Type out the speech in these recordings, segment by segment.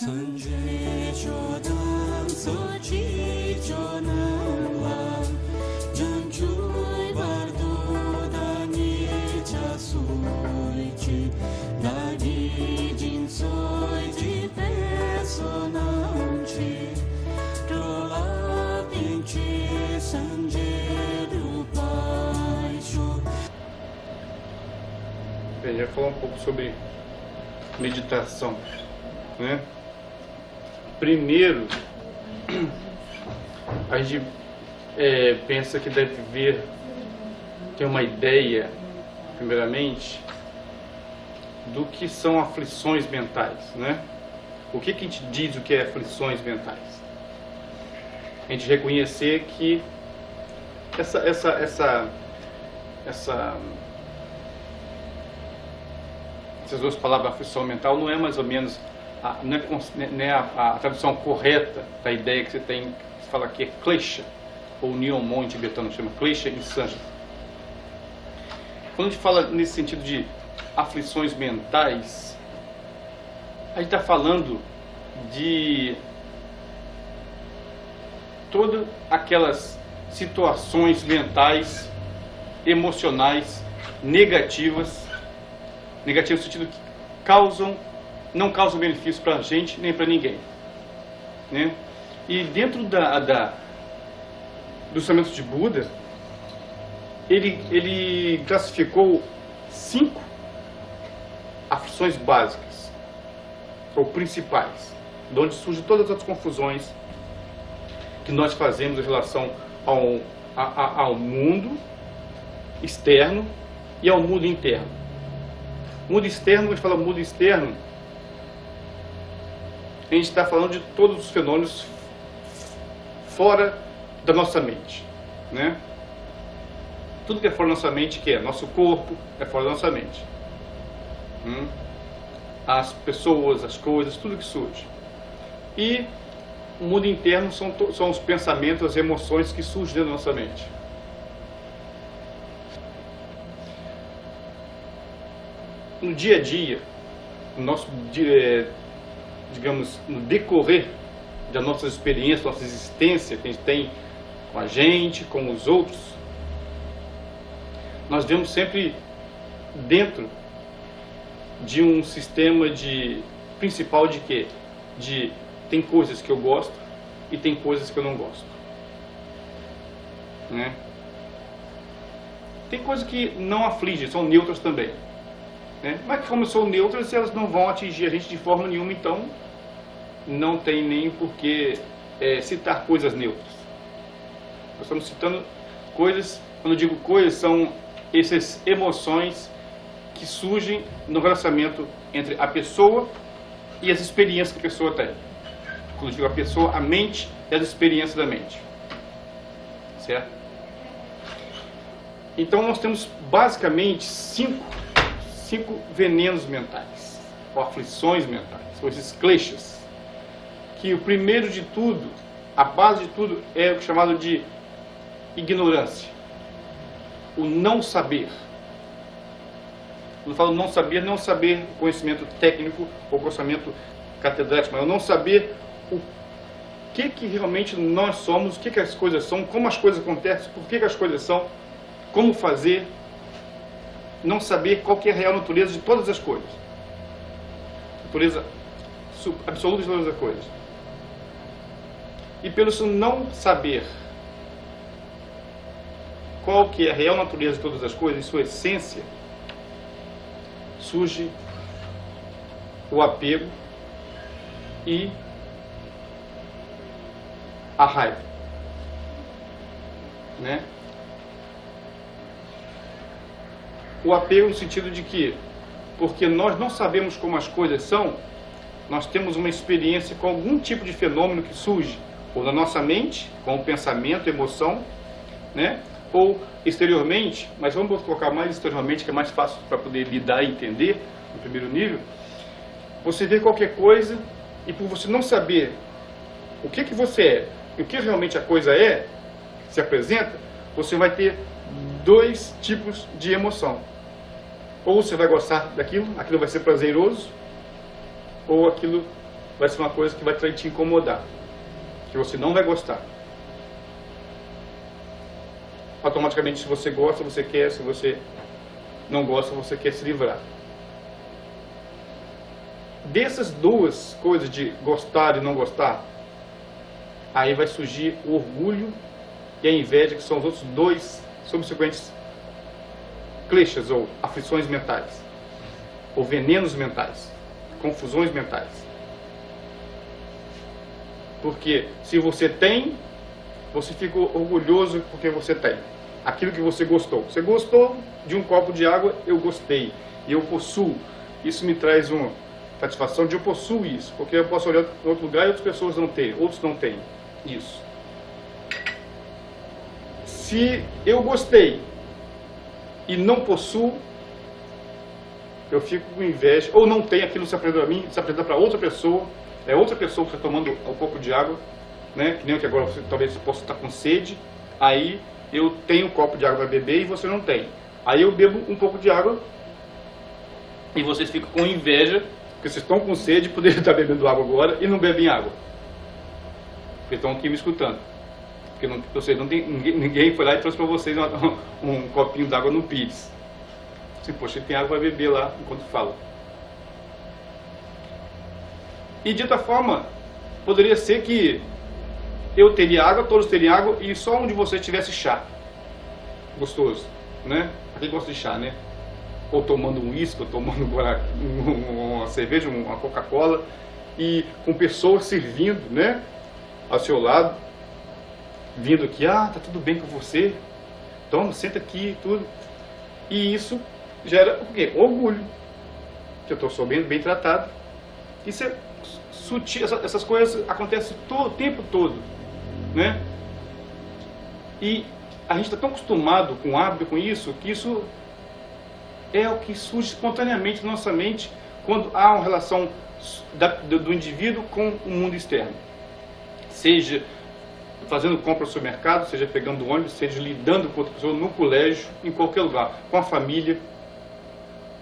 Bem, já falar um pouco sobre meditação, né? Primeiro, a gente pensa que deve ter uma ideia, primeiramente, do que são aflições mentais, né? O que a gente diz o que é aflições mentais? A gente reconhecer que essas duas palavras, aflição mental, não é mais ou menos a tradução correta da ideia que você tem, que se fala que é klesha, ou niyomon em tibetano chama klesha em sânscrito. Quando a gente fala nesse sentido de aflições mentais, a gente está falando de todas aquelas situações mentais, emocionais, negativas no sentido que não causam benefício para a gente nem para ninguém, né? E dentro do ensinamento de Buda, ele classificou 5 aflições básicas ou principais, de onde surgem todas as confusões que nós fazemos em relação ao mundo externo e ao mundo interno. Mundo externo, quando a gente fala mundo externo, a gente está falando de todos os fenômenos fora da nossa mente, né? Tudo que é fora da nossa mente, que é nosso corpo, é fora da nossa mente. As pessoas, as coisas, tudo que surge. E o mundo interno são os pensamentos, as emoções que surgem dentro da nossa mente. No dia a dia, digamos, no decorrer da nossa experiência, nossa existência que a gente tem com a gente, com os outros, nós vemos sempre dentro de um sistema principal de quê? Tem coisas que eu gosto e tem coisas que eu não gosto, né? Tem coisas que não afligem, são neutras também, né? Mas como são neutras, elas não vão atingir a gente de forma nenhuma, então não tem nem por que citar coisas neutras. Nós estamos citando coisas, quando eu digo coisas, são essas emoções que surgem no relacionamento entre a pessoa e as experiências que a pessoa tem. Quando eu digo a pessoa, a mente e as experiências da mente. Certo? Então nós temos basicamente 5 venenos mentais, ou aflições mentais, ou esses kleshas. Que o primeiro de tudo, a base de tudo, é o chamado de ignorância. O não saber. Quando eu falo não saber conhecimento técnico ou conhecimento catedrático, mas eu não saber o que realmente nós somos, o que as coisas são, como as coisas acontecem, por que as coisas são, como fazer, não saber qual que é a real natureza de todas as coisas. Natureza absoluta de todas as coisas. E pelo seu não saber qual que é a real natureza de todas as coisas, em sua essência, surge o apego e a raiva, né? O apego no sentido de que, porque nós não sabemos como as coisas são, nós temos uma experiência com algum tipo de fenômeno que surge, ou na nossa mente, com o pensamento, emoção, né? Ou exteriormente, mas vamos colocar mais exteriormente, que é mais fácil para poder lidar e entender, no primeiro nível. Você vê qualquer coisa, e por você não saber o que você é, e o que realmente a coisa é, se apresenta, você vai ter 2 tipos de emoção. Ou você vai gostar daquilo, aquilo vai ser prazeroso, ou aquilo vai ser uma coisa que vai te incomodar, que você não vai gostar. Automaticamente, se você gosta, você quer; se você não gosta, você quer se livrar. Dessas duas coisas de gostar e não gostar, aí vai surgir o orgulho e a inveja, que são os outros dois subsequentes kleshas, ou aflições mentais, ou venenos mentais, confusões mentais. Porque se você tem, você fica orgulhoso porque você tem aquilo que você gostou. Você gostou de um copo de água, eu gostei, e eu possuo. Isso me traz uma satisfação de eu possuo isso, porque eu posso olhar em outro lugar e outras pessoas não têm, outros não têm isso. Se eu gostei e não possuo, eu fico com inveja, ou não tem aquilo, se apresenta para mim, se apresenta para outra pessoa, é outra pessoa que está tomando um pouco de água, né? Que nem o que agora você talvez possa estar com sede, aí eu tenho um copo de água para beber e você não tem. Aí eu bebo um pouco de água e vocês ficam com inveja, porque vocês estão com sede de poder estar bebendo água agora e não bebem água. Porque estão aqui me escutando. Porque não, ou seja, não tem, ninguém foi lá e trouxe para vocês um copinho d'água no Pires. Assim, poxa, ele tem água para beber lá enquanto fala. E de outra forma, poderia ser que eu teria água, todos teriam água, e só um de vocês tivesse chá. Gostoso, né? Quem gosta de chá, né? Ou tomando um uísque, ou tomando uma cerveja, uma Coca-Cola, e com pessoas servindo, né? Ao seu lado, vindo aqui, tá tudo bem com você? Toma, senta aqui, tudo. E isso gera o quê? Orgulho. Que eu estou bem tratado. Isso é sutil, essas coisas acontecem o tempo todo, né? E a gente está tão acostumado com o hábito, com isso, que isso é o que surge espontaneamente na nossa mente quando há uma relação do indivíduo com o mundo externo. Seja fazendo compra no supermercado, seja pegando ônibus, seja lidando com outra pessoa no colégio, em qualquer lugar, com a família,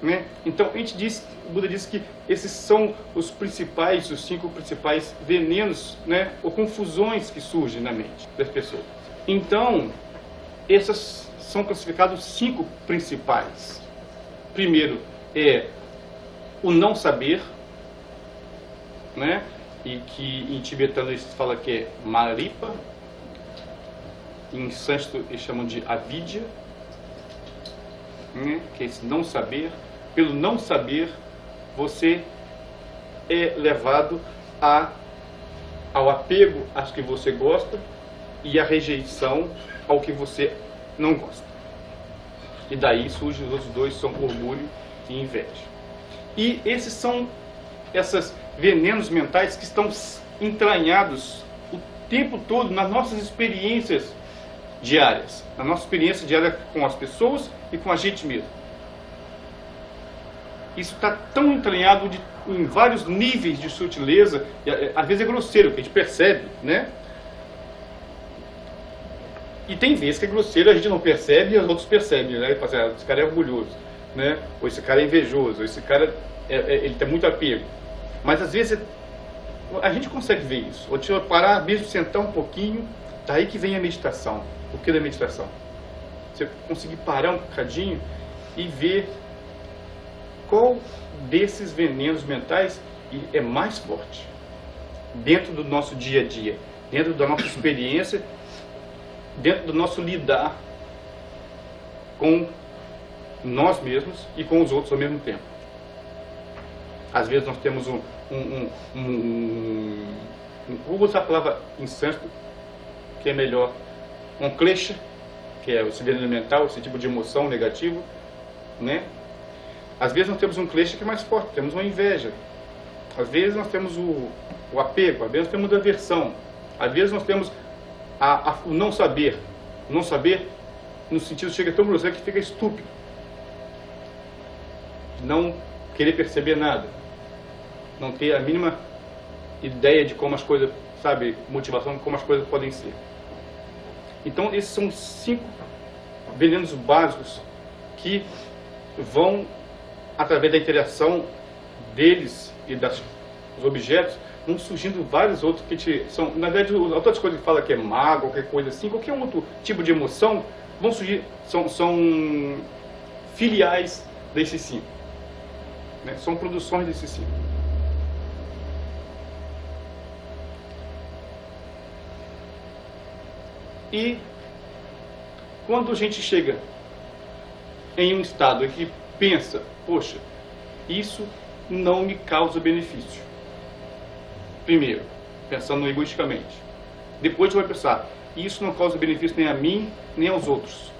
né? Então o Buda disse que esses são os 5 principais venenos, né? Ou confusões que surgem na mente das pessoas. Então, essas são classificados 5 principais. Primeiro é o não saber, né? E que em tibetano eles falam que é Maripa, em sânscrito eles chamam de Avidya, né? Que é esse não saber. Pelo não saber, você é levado ao apego às que você gosta e à rejeição ao que você não gosta. E daí surgem os outros dois, são orgulho e inveja. E esses são esses venenos mentais que estão entranhados o tempo todo nas nossas experiências diárias, na nossa experiência diária com as pessoas e com a gente mesmo. Isso está tão entranhado em vários níveis de sutileza, e às vezes é grosseiro, que a gente percebe, né? E tem vezes que é grosseiro, a gente não percebe e os outros percebem, né? Esse cara é orgulhoso, né? Ou esse cara é invejoso, ou esse cara ele tem muito apego. Mas às vezes a gente consegue ver isso. Ou deixa eu parar, mesmo sentar um pouquinho, daí que vem a meditação. O que da meditação? Você conseguir parar um bocadinho e ver qual desses venenos mentais é mais forte dentro do nosso dia a dia, dentro da nossa experiência, dentro do nosso lidar com nós mesmos e com os outros ao mesmo tempo. Às vezes nós temos vou usar a palavra em sânscrito, que é melhor, um klesha, que é esse veneno mental, esse tipo de emoção negativo, né? Às vezes nós temos um klesha que é mais forte, temos uma inveja. Às vezes nós temos o apego, às vezes nós temos a aversão. Às vezes nós temos o não saber. O não saber, no sentido, chega tão grosseiro que fica estúpido. Não querer perceber nada. Não ter a mínima ideia de como as coisas, sabe, motivação, como as coisas podem ser. Então esses são 5 venenos básicos que vão, através da interação deles e dos objetos, vão surgindo vários outros que são, na verdade, outras coisas que fala que é mago, qualquer coisa assim, qualquer outro tipo de emoção, vão surgir, são filiais desses 5, né? São produções desses 5. E quando a gente chega em um estado em que pensa, poxa, isso não me causa benefício. Primeiro, pensando egoisticamente. Depois vai pensar, isso não causa benefício nem a mim, nem aos outros.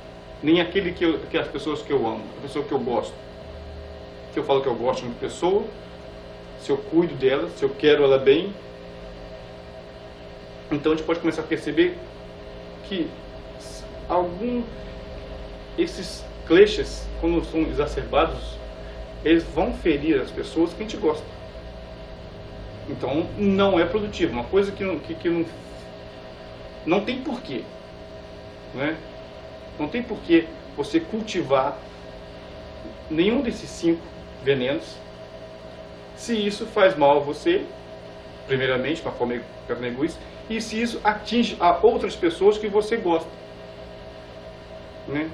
Nem aquele que as pessoas que eu amo, a pessoa que eu gosto. Se eu falo que eu gosto de uma pessoa, se eu cuido dela, se eu quero ela bem. Então a gente pode começar a perceber que esses kleshas, quando são exacerbados, eles vão ferir as pessoas que a gente gosta. Então não é produtivo, uma coisa que não tem porquê, né? Não tem porquê você cultivar nenhum desses 5 venenos, se isso faz mal a você, primeiramente, de uma forma egoísta, e se isso atinge a outras pessoas que você gosta, né?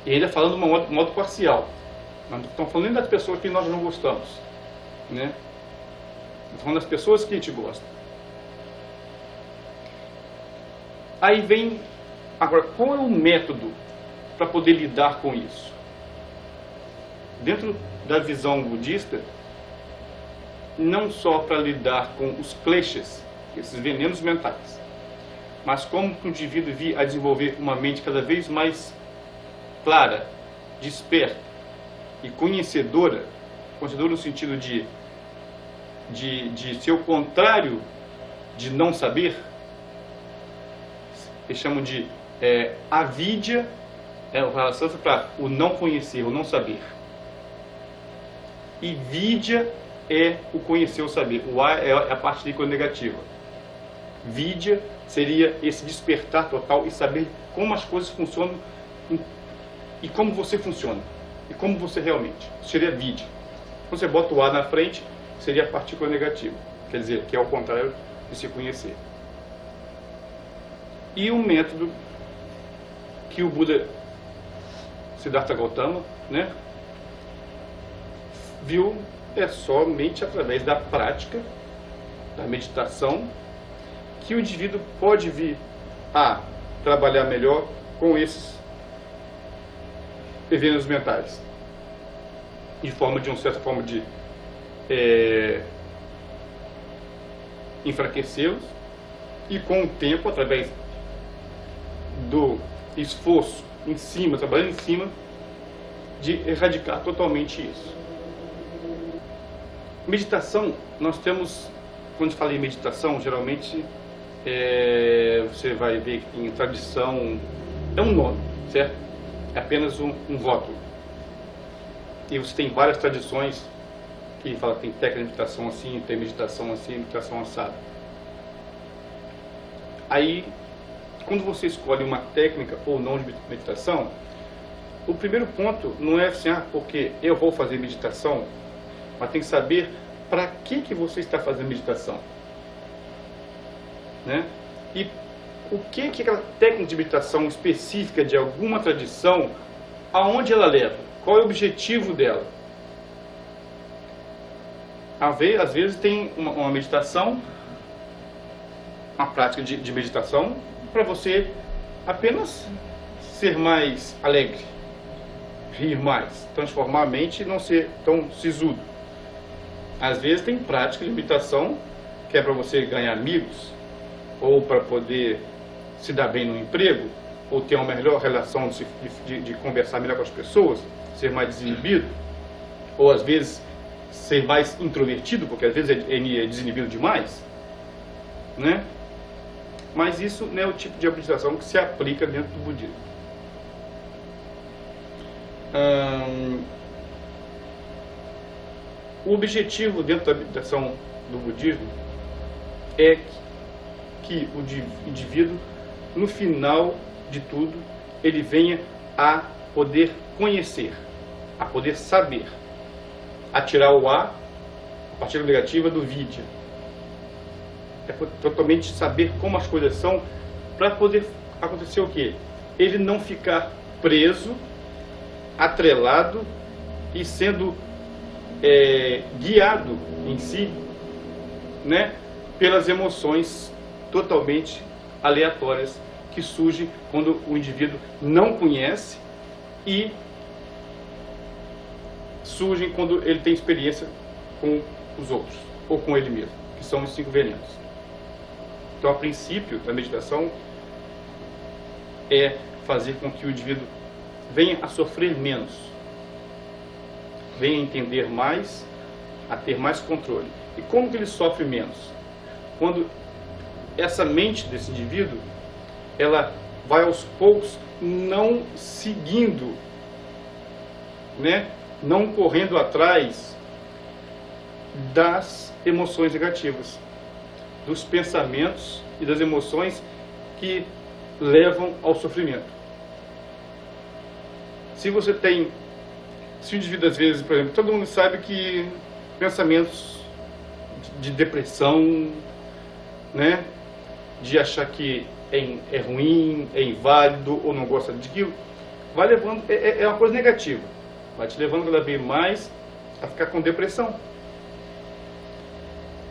E ainda falando de modo parcial. Não estamos falando nem das pessoas que nós não gostamos, né? Estamos falando das pessoas que a gente gosta. Aí vem, agora, qual é o método para poder lidar com isso? Dentro da visão budista, não só para lidar com os kleshas, esses venenos mentais, mas como que o indivíduo vir a desenvolver uma mente cada vez mais clara, desperta e conhecedora no sentido de ser o contrário de não saber. Eles chamam de avidya, a sansa para o não conhecer, o não saber. E vidya é o conhecer, o saber. O A é a parte líquida negativa. Vidya seria esse despertar total e saber como as coisas funcionam e como você funciona. E como você realmente. Isso seria vidya. Quando você bota o A na frente, seria a partícula negativa. Quer dizer, que é o contrário de se conhecer. E um método que o Buda Siddhartha Gautama, né, viu somente através da prática, da meditação, que o indivíduo pode vir a trabalhar melhor com esses venenos mentais, de uma certa forma de enfraquecê-los, e com o tempo, através do esforço em cima, trabalhando em cima, de erradicar totalmente isso. Meditação, nós temos, quando fala em meditação, geralmente você vai ver que em tradição é um nome, certo? É apenas um rótulo. E você tem várias tradições que fala que tem técnica de meditação assim, tem meditação assim, meditação assada. Aí, quando você escolhe uma técnica ou não de meditação, o primeiro ponto não é assim, porque eu vou fazer meditação, mas tem que saber para que você está fazendo meditação, né? E o que aquela técnica de meditação específica de alguma tradição, aonde ela leva, qual é o objetivo dela. Às vezes tem uma meditação, uma prática de meditação, para você apenas ser mais alegre, rir mais, transformar a mente e não ser tão sisudo. Às vezes tem prática de meditação que é para você ganhar amigos, ou para poder se dar bem no emprego, ou ter uma melhor relação de conversar melhor com as pessoas, ser mais desinibido, ou às vezes ser mais introvertido, porque às vezes é desinibido demais, né? Mas isso não é o tipo de meditação que se aplica dentro do budismo. O objetivo dentro da meditação do budismo é que o indivíduo, no final de tudo, ele venha a poder conhecer, a poder saber. a tirar o A, a partícula negativa do vidya. É totalmente saber como as coisas são, para poder acontecer o quê? Ele não ficar preso, atrelado e sendo guiado em si, né, pelas emoções totalmente aleatórias que surgem quando o indivíduo não conhece e surgem quando ele tem experiência com os outros ou com ele mesmo, que são os 5 venenos. Então, a princípio da meditação é fazer com que o indivíduo venha a sofrer menos, venha a entender mais, a ter mais controle. E como que ele sofre menos? Quando essa mente desse indivíduo, ela vai aos poucos não seguindo, né, não correndo atrás das emoções negativas, dos pensamentos e das emoções que levam ao sofrimento. Se o indivíduo, às vezes, por exemplo, todo mundo sabe que pensamentos de depressão, né, de achar que é ruim, é inválido ou não gosta daquilo, vai levando, é uma coisa negativa, vai te levando cada vez mais a ficar com depressão.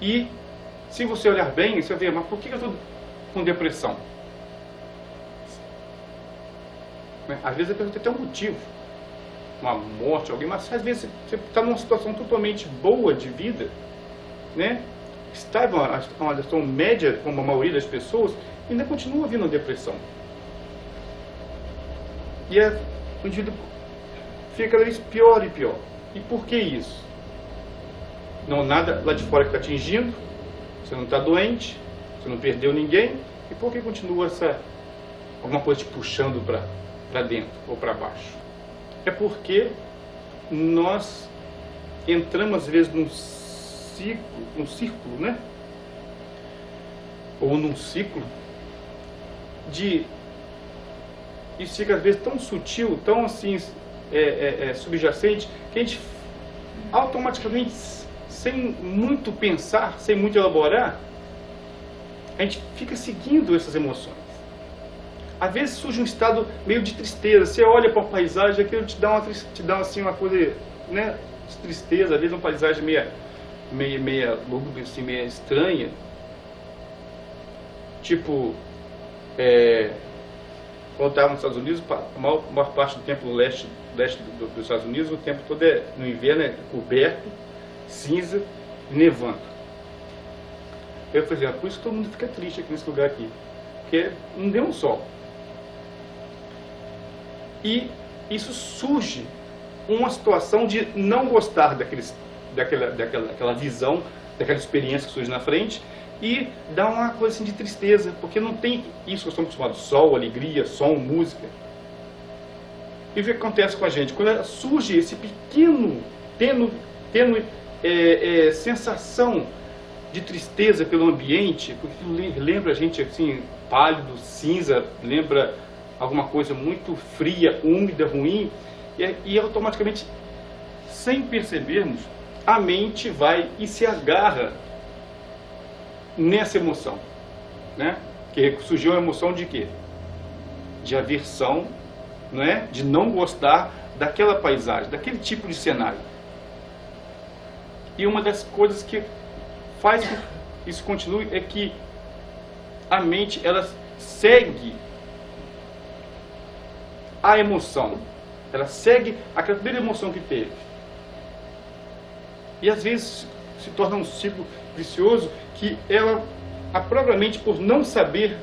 E se você olhar bem, você vai ver, mas por que eu estou com depressão? Às vezes a pessoa tem até um motivo, uma morte, alguém, mas às vezes você está numa situação totalmente boa de vida, né? Está uma situação média, como a maioria das pessoas, e ainda continua vindo a depressão. E o indivíduo fica cada vez pior e pior. E por que isso? Não, nada lá de fora que está atingindo, você não está doente, você não perdeu ninguém, e por que continua alguma coisa te puxando para dentro ou para baixo? É porque nós entramos às vezes num círculo, né? Ou num ciclo isso fica às vezes tão sutil, tão assim subjacente, que a gente automaticamente, sem muito pensar, sem muito elaborar, a gente fica seguindo essas emoções. Às vezes surge um estado meio de tristeza, você olha para a paisagem, aquilo te dá assim, uma coisa, né, de tristeza, às vezes uma paisagem meia lúgubre, assim, meia estranha. Tipo, quando eu estava nos Estados Unidos, a maior parte do tempo no leste dos Estados Unidos, o tempo todo no inverno é coberto, cinza e nevando. Eu falei, por isso que todo mundo fica triste aqui nesse lugar aqui, porque não deu um sol. E isso surge uma situação de não gostar daquela visão, daquela experiência que surge na frente, e dá uma coisa assim de tristeza, porque não tem isso que nós estamos acostumados, sol, alegria, som, música. E o que acontece com a gente? Quando surge esse pequeno, tênue sensação de tristeza pelo ambiente, porque lembra a gente assim, pálido, cinza, lembra alguma coisa muito fria, úmida, ruim, e automaticamente, sem percebermos, a mente vai e se agarra nessa emoção, né? Que surgiu a emoção de quê? De aversão, não é? De não gostar daquela paisagem, daquele tipo de cenário. E uma das coisas que faz que isso continue é que a mente, ela segue a emoção, ela segue aquela primeira emoção que teve. E às vezes se torna um ciclo vicioso, que ela, a própria mente, por não saber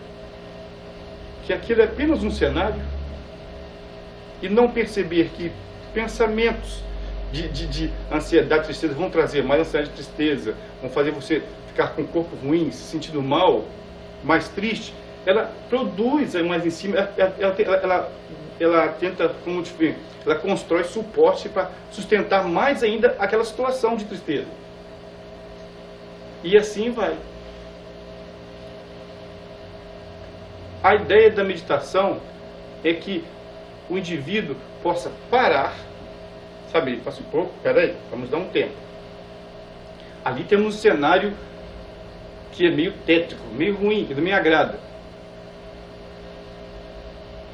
que aquilo é apenas um cenário, e não perceber que pensamentos de ansiedade, tristeza, vão trazer mais ansiedade e tristeza, vão fazer você ficar com o corpo ruim, se sentindo mal, mais triste, ela produz mais em cima, ela tenta, como diferente, ela constrói suporte para sustentar mais ainda aquela situação de tristeza. E assim vai. A ideia da meditação é que o indivíduo possa parar, sabe, fala assim, pô, peraí, vamos dar um tempo. Ali temos um cenário que é meio tétrico, meio ruim, que não me agrada.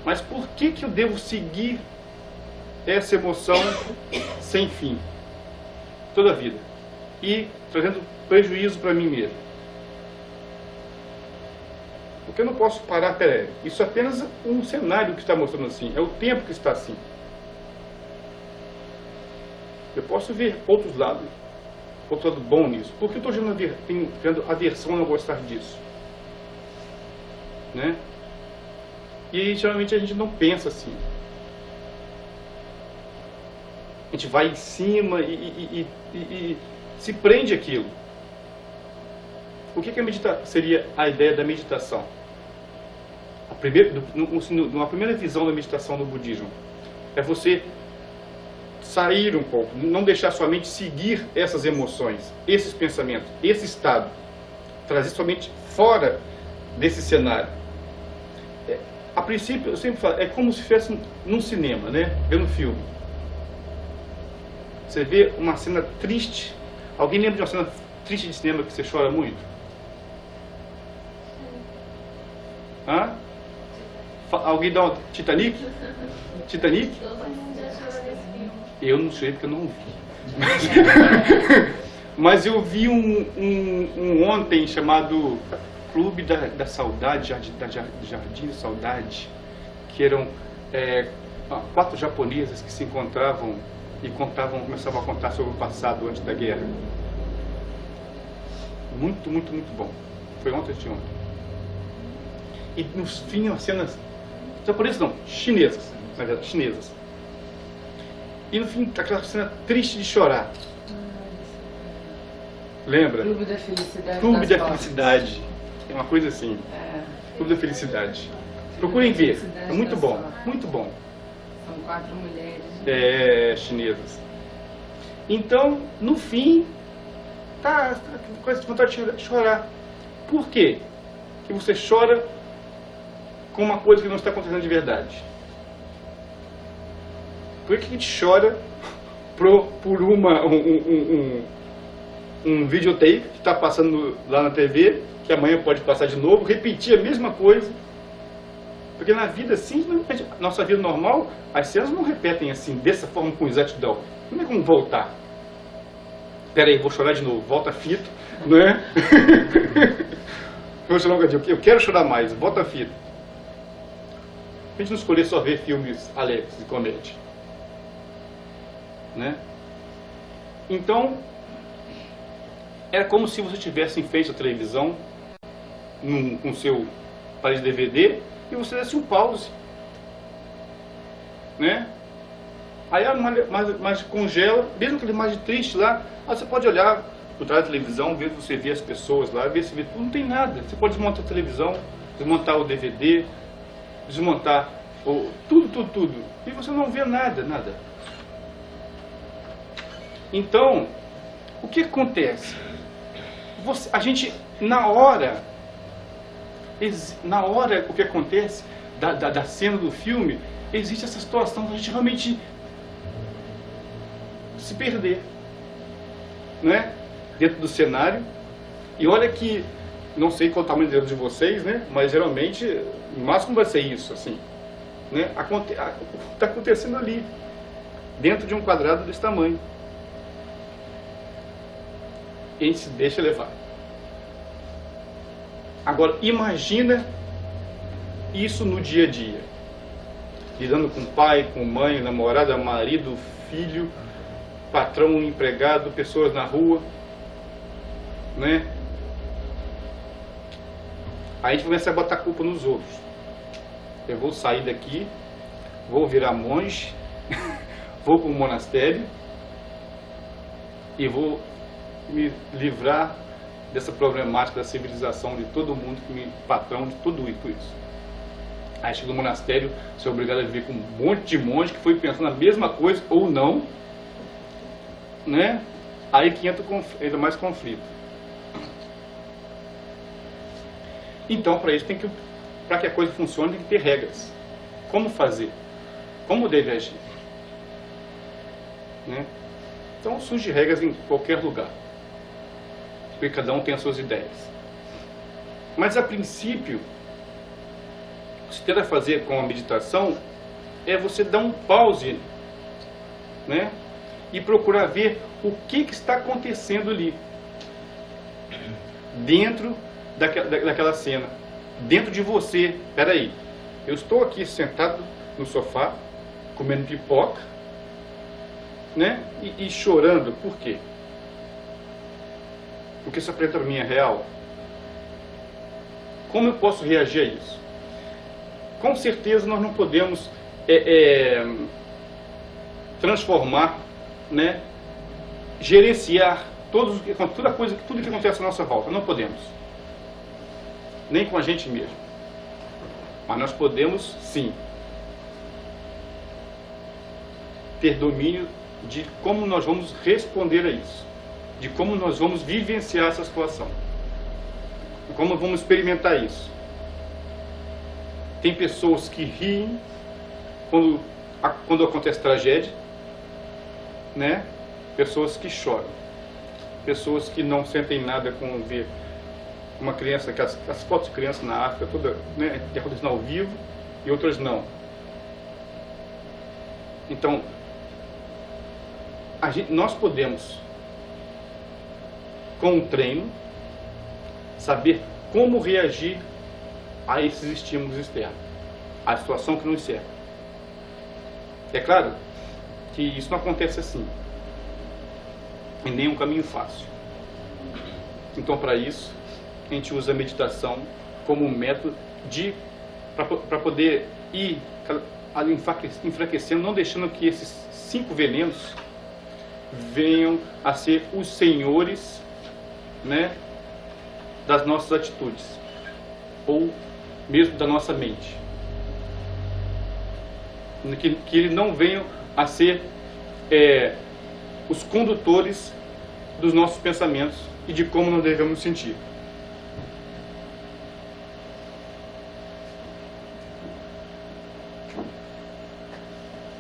Mas por que eu devo seguir essa emoção sem fim? Toda a vida. E trazendo prejuízo para mim mesmo. Porque eu não posso parar, peraí. Isso é apenas um cenário que está mostrando assim. É o tempo que está assim. Eu posso ver outro lado bom nisso. Por que eu estou vendo aversão a não gostar disso? Né? E geralmente a gente não pensa assim. A gente vai em cima e se prende aquilo. O que seria a ideia da meditação? Uma primeira visão da meditação no budismo é você sair um pouco, não deixar sua mente seguir essas emoções, esses pensamentos, esse estado, trazer sua mente fora desse cenário. A princípio, eu sempre falo, é como se estivesse num cinema, né? Vendo um filme. Você vê uma cena triste. Alguém lembra de uma cena triste de cinema que você chora muito? Hã? Alguém dá uma Titanic? Titanic? Eu não sei porque eu não vi. Mas eu vi um ontem chamado Clube da Saudade, Jardim da Saudade, que eram 4 japonesas que se encontravam e começavam a contar sobre o passado antes da guerra. Muito, muito, muito bom. Foi ontem de ontem. E no fim, as cenas japonesas não, chinesas, na verdade, chinesas. E no fim, aquela cena triste de chorar. Lembra? Clube da Felicidade. Clube da Felicidade. É uma coisa assim. Clube da Felicidade. Procurem ver. É muito bom. Muito bom. São 4 mulheres. Chinesas. Então, no fim, tá com essa vontade de chorar. Por quê? Que você chora com uma coisa que não está acontecendo de verdade. Por que a gente chora por um videotape que está passando lá na TV, que amanhã pode passar de novo, repetir a mesma coisa? Porque na vida assim, nossa vida normal, as cenas não repetem assim, dessa forma, com exatidão. Não é como voltar. Peraí, vou chorar de novo, volta a fita, não é? Eu quero chorar mais, volta a fita. A gente não escolher só ver filmes alegres de comédia. Né? Então, era como se você tivesse em frente à televisão, com seu aparelho de DVD, e você desse um pause. Né? Aí a imagem congela, mesmo aquela imagem triste lá, você pode olhar por trás da televisão, ver se você vê as pessoas lá, ver se vê tudo, não tem nada. Você pode desmontar a televisão, desmontar o DVD, desmontar tudo. E você não vê nada. Então, o que acontece? A gente, na hora, o que acontece da cena do filme, existe essa situação de a gente realmente se perder, né? Dentro do cenário. E olha que, não sei qual é o tamanho de vocês, né? Mas geralmente, no máximo vai ser isso, assim. Né? Está acontecendo ali, dentro de um quadrado desse tamanho. E a gente se deixa levar. Agora, imagina isso no dia a dia. Lidando com pai, com mãe, namorada, marido, filho, patrão, empregado, pessoas na rua. Né? Aí a gente começa a botar a culpa nos outros. Eu vou sair daqui, vou virar monge, vou para um monastério e vou me livrar dessa problemática da civilização de todo mundo, patrão de tudo isso. Aí chega no monastério, você é obrigado a viver com um monte de monge que foi pensando a mesma coisa ou não, né? Aí que entra ainda mais conflito. Então, para isso para que a coisa funcione, tem que ter regras. Como fazer? Como deve agir? né? Então surge regras em qualquer lugar, porque cada um tem as suas ideias. Mas a princípio, o que se tenta fazer com a meditação é você dar um pause, né? E procurar ver o que está acontecendo ali, dentro daquela cena, dentro de você. Espera aí, eu estou aqui sentado no sofá, comendo pipoca, né? E chorando. Por quê? Porque essa preta para mim é real. Como eu posso reagir a isso? Com certeza nós não podemos transformar, né? Gerenciar tudo que acontece à nossa volta. Não podemos. Nem com a gente mesmo. Mas nós podemos, sim, ter domínio de como nós vamos responder a isso, de como nós vamos vivenciar essa situação, de como vamos experimentar isso. Tem pessoas que riem quando acontece tragédia, né? Pessoas que choram, pessoas que não sentem nada com ver uma criança, que as fotos de criança na África toda, né, acontecendo ao vivo, e outras não. Então nós podemos, com o treino, saber como reagir a esses estímulos externos, à situação que nos cerca. É claro que isso não acontece assim, e nem é um caminho fácil. Então, para isso, a gente usa a meditação como um método para poder ir enfraquecendo, não deixando que esses 5 venenos venham a ser os senhores, né, das nossas atitudes, ou mesmo da nossa mente. Que eles não venham a ser os condutores dos nossos pensamentos e de como nós devemos sentir.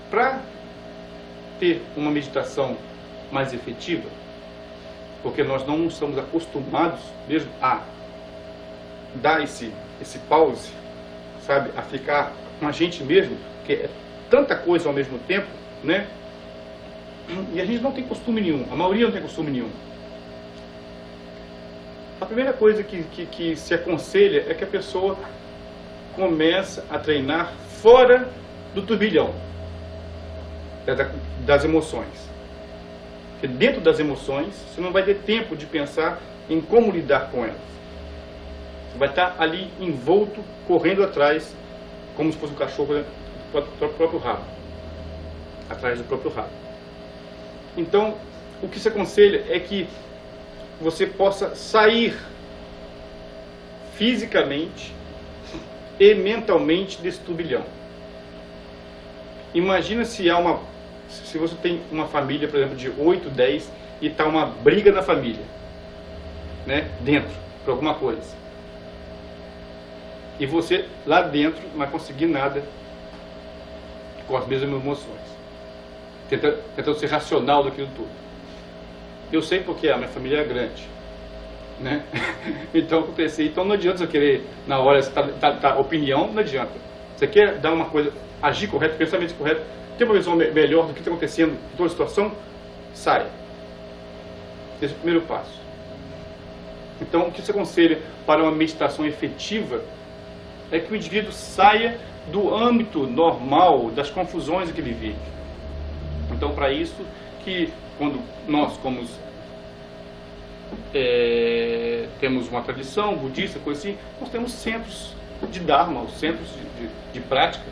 Para ter uma meditação mais efetiva, porque nós não estamos acostumados mesmo a dar esse pause, sabe, a ficar com a gente mesmo, que é tanta coisa ao mesmo tempo, né? E a gente não tem costume nenhum, a maioria não tem costume nenhum. A primeira coisa que se aconselha é que a pessoa comece a treinar fora do turbilhão das emoções. Porque dentro das emoções, você não vai ter tempo de pensar em como lidar com elas. Você vai estar ali envolto, correndo atrás, como se fosse um cachorro do próprio rabo. Atrás do próprio rabo. Então, o que se aconselha é que você possa sair fisicamente e mentalmente desse turbilhão. Imagina se você tem uma família, por exemplo, de 8, 10 e está uma briga na família, né, dentro, por alguma coisa. E você lá dentro não vai conseguir nada com as mesmas emoções, tentando ser racional daquilo tudo. Eu sei porque a minha família é grande, né? Então aconteceu. Então não adianta você querer na hora opinião, não adianta. Você quer dar uma coisa, agir correto, pensamento correto, ter uma visão melhor do que está acontecendo em toda a situação, sai. Esse é o primeiro passo. Então o que se aconselha para uma meditação efetiva é que o indivíduo saia do âmbito normal das confusões que ele vive. Então, para isso que quando nós, como temos uma tradição budista, coisa assim, nós temos centros de Dharma, os centros de prática,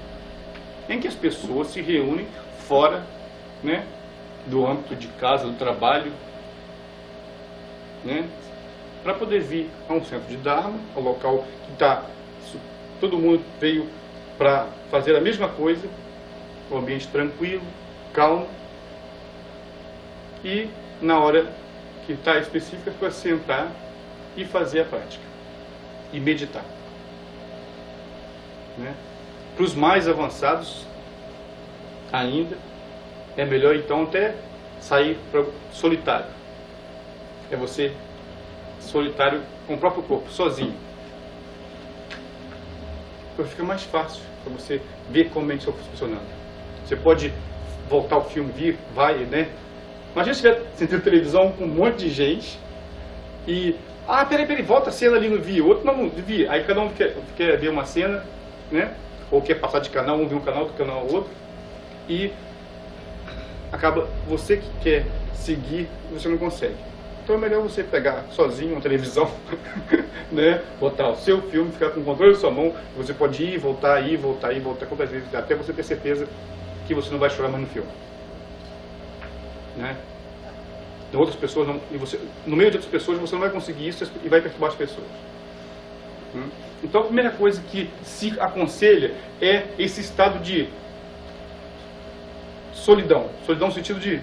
em que as pessoas se reúnem fora, né, do âmbito de casa, do trabalho, né, para poder vir a um centro de Dharma, ao local que está, todo mundo veio para fazer a mesma coisa, um ambiente tranquilo, calmo, e na hora que está específica para sentar e fazer a prática e meditar, né? Para os mais avançados ainda é melhor então até sair para solitário. É você solitário com o próprio corpo, sozinho. Então fica mais fácil para você ver como a mente está funcionando. Você pode voltar o filme, vai, né? Imagina se estiver sentindo televisão com um monte de gente e... Ah, peraí, volta a cena ali no Vi, outro não vi. Aí cada um quer ver uma cena, né? Ou quer passar de canal, um vê um canal, outro canal outro. E acaba, você que quer seguir, você não consegue. Então é melhor você pegar sozinho uma televisão, né? Botar o seu filme, ficar com o controle da sua mão. Você pode ir, voltar quantas vezes, até você ter certeza que você não vai chorar mais no filme, né? Outras pessoas não, e você, no meio de outras pessoas você não vai conseguir isso e vai perturbar as pessoas. Então a primeira coisa que se aconselha é esse estado de solidão no sentido de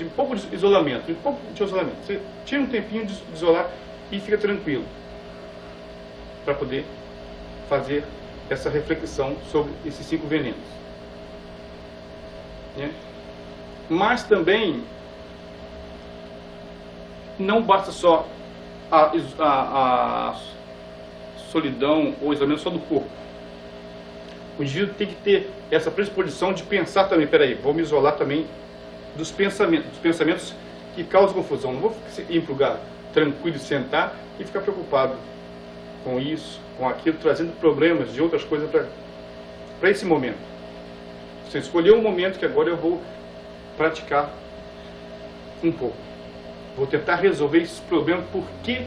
um pouco de isolamento, Você tira um tempinho de isolar e fica tranquilo para poder fazer essa reflexão sobre esses 5 venenos, né? Mas também não basta só a solidão ou isolamento só do corpo. O indivíduo tem que ter essa predisposição de pensar também, peraí, vou me isolar também dos pensamentos que causam confusão. Não vou ir para o lugar tranquilo e sentar e ficar preocupado com isso, com aquilo, trazendo problemas de outras coisas para esse momento. Você escolheu um momento que agora eu vou praticar um pouco. Vou tentar resolver esses problemas. Por que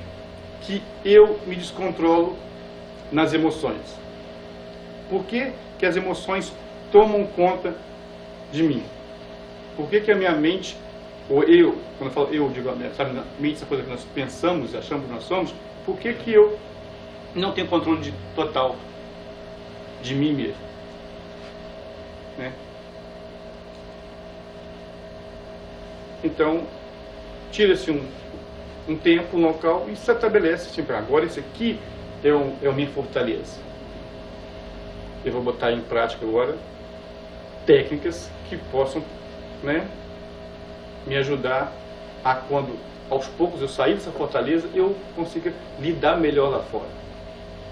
eu me descontrolo nas emoções? Por que as emoções tomam conta de mim? Por que a minha mente, ou eu, quando eu falo eu, digo, sabe, na mente, essa coisa que nós pensamos, achamos que nós somos, por que eu não tenho controle total de mim mesmo, né? Então, tira-se um tempo, um local e se estabelece assim, agora isso aqui é a minha fortaleza. Eu vou botar em prática agora técnicas que possam, né, me ajudar a, quando aos poucos eu sair dessa fortaleza, eu consiga lidar melhor lá fora,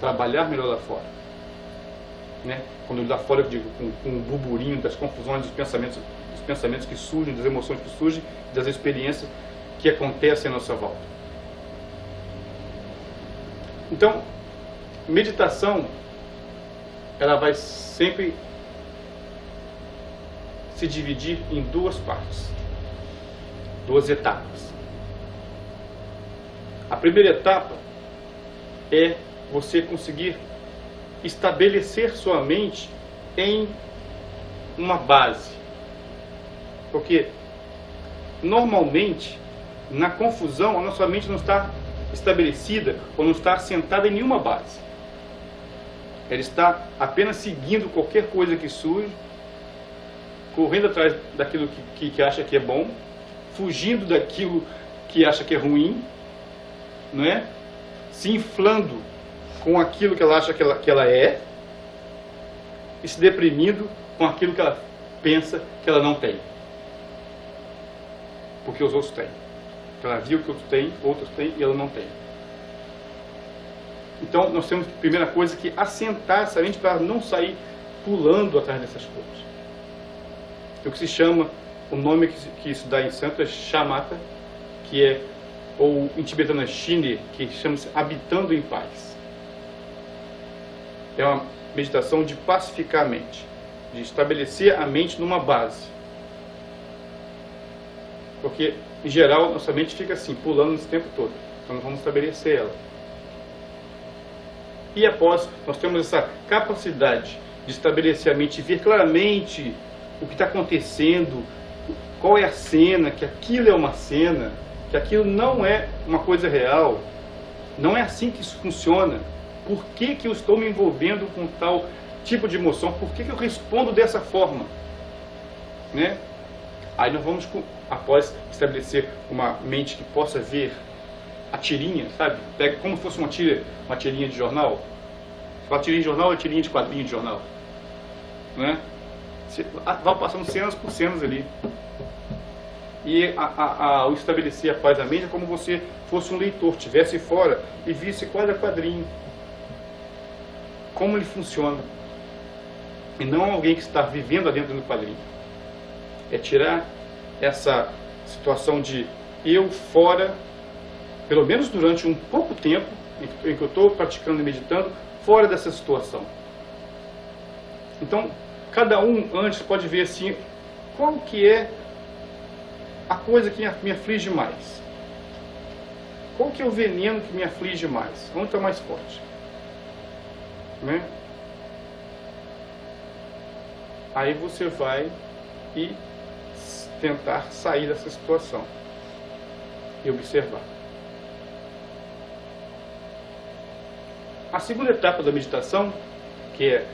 trabalhar melhor lá fora, né? Quando lá fora eu digo com o burburinho das confusões, dos pensamentos que surgem, das emoções que surgem, das experiências que acontecem à nossa volta. Então, meditação, ela vai sempre se dividir em 2 partes, 2 etapas. A primeira etapa é você conseguir estabelecer sua mente em uma base. Porque, normalmente, na confusão, a nossa mente não está estabelecida ou não está assentada em nenhuma base. Ela está apenas seguindo qualquer coisa que surge, correndo atrás daquilo que acha que é bom, fugindo daquilo que acha que é ruim, não é? Se inflando com aquilo que ela acha que ela é, e se deprimindo com aquilo que ela pensa que ela não tem, porque os outros têm. Ela viu que outros têm e ela não tem. Então nós temos, primeira coisa, que assentar essa mente para não sair pulando atrás dessas coisas. O que se chama, o nome que isso dá em santo é shamatha, que é, ou em tibetano é shine, que chama-se habitando em paz. É uma meditação de pacificar a mente, de estabelecer a mente numa base. Porque, em geral, nossa mente fica assim, pulando esse tempo todo. Então nós vamos estabelecer ela. E após, nós temos essa capacidade de estabelecer a mente e ver claramente o que está acontecendo, qual é a cena, que aquilo é uma cena, que aquilo não é uma coisa real, não é assim que isso funciona. Por que eu estou me envolvendo com tal tipo de emoção? Por que eu respondo dessa forma? Né? Aí nós vamos, após estabelecer uma mente que possa ver a tirinha, sabe? Pega como se fosse uma tirinha de jornal. A tirinha de jornal é tirinha de quadrinho de jornal. Né? Vai passando cenas por cenas ali. E ao estabelecer a paz da mente é como você fosse um leitor, estivesse fora e visse quadro a quadrinho como ele funciona. E não alguém que está vivendo dentro do quadrinho. É tirar essa situação de eu fora, pelo menos durante um pouco tempo, em que eu estou praticando e meditando, fora dessa situação. Então, cada um antes pode ver assim, qual que é a coisa que me aflige mais? Qual que é o veneno que me aflige mais? Onde está mais forte? Né? Aí você vai e tentar sair dessa situação e observar. A segunda etapa da meditação, que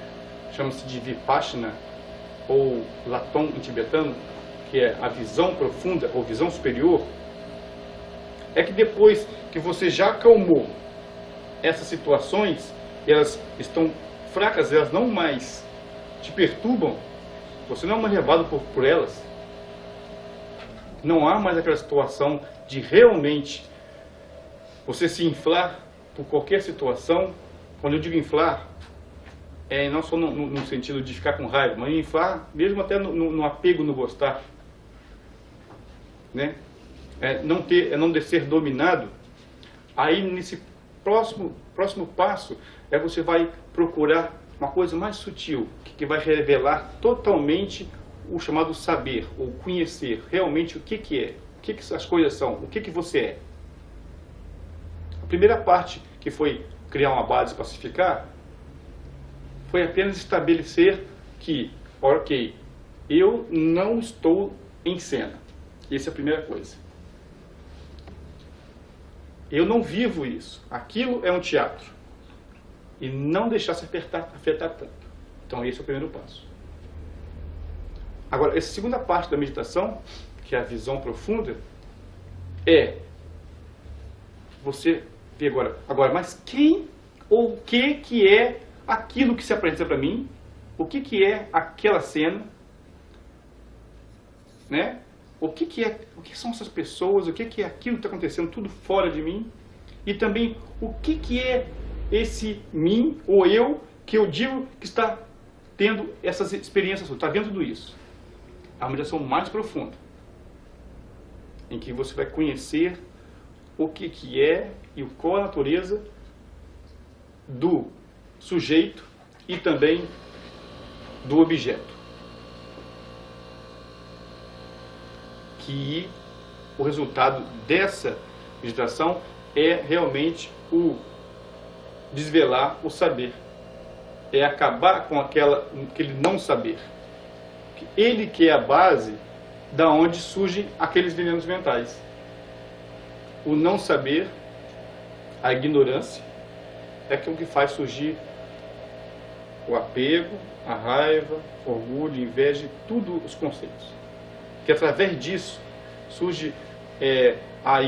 chama-se de Vipassana, ou Laton em tibetano, que é a visão profunda ou visão superior, é que depois que você já acalmou essas situações, elas estão fracas, elas não mais te perturbam, você não é mais levado por elas, não há mais aquela situação de realmente você se inflar por qualquer situação. Quando eu digo inflar, não só no sentido de ficar com raiva, mas inflar mesmo até no apego, no gostar, né? Não ser dominado. Aí nesse próximo passo você vai procurar uma coisa mais sutil, que vai revelar totalmente o chamado saber, ou conhecer realmente o que é, o que as coisas são, o que você é. A primeira parte, que foi criar uma base, pacificar, foi apenas estabelecer que, ok, eu não estou em cena. Essa é a primeira coisa. Eu não vivo isso. Aquilo é um teatro. E não deixar se afetar tanto. Então esse é o primeiro passo. Agora, essa segunda parte da meditação, que é a visão profunda, é você ver agora, mas quem ou o que é aquilo que se apresenta para mim? O que é aquela cena? Né? O que são essas pessoas? O que é aquilo que está acontecendo tudo fora de mim? E também o que é esse mim ou eu que eu digo que está tendo essas experiências, está vendo tudo isso? É uma meditação mais profunda, em que você vai conhecer o que é e qual a natureza do sujeito e também do objeto. Que o resultado dessa meditação é realmente o desvelar o saber. É acabar com aquele não saber. Ele que é a base da onde surgem aqueles venenos mentais. O não saber, a ignorância, é aquilo que faz surgir o apego, a raiva, o orgulho, a inveja, tudo os conceitos. Que através disso surge,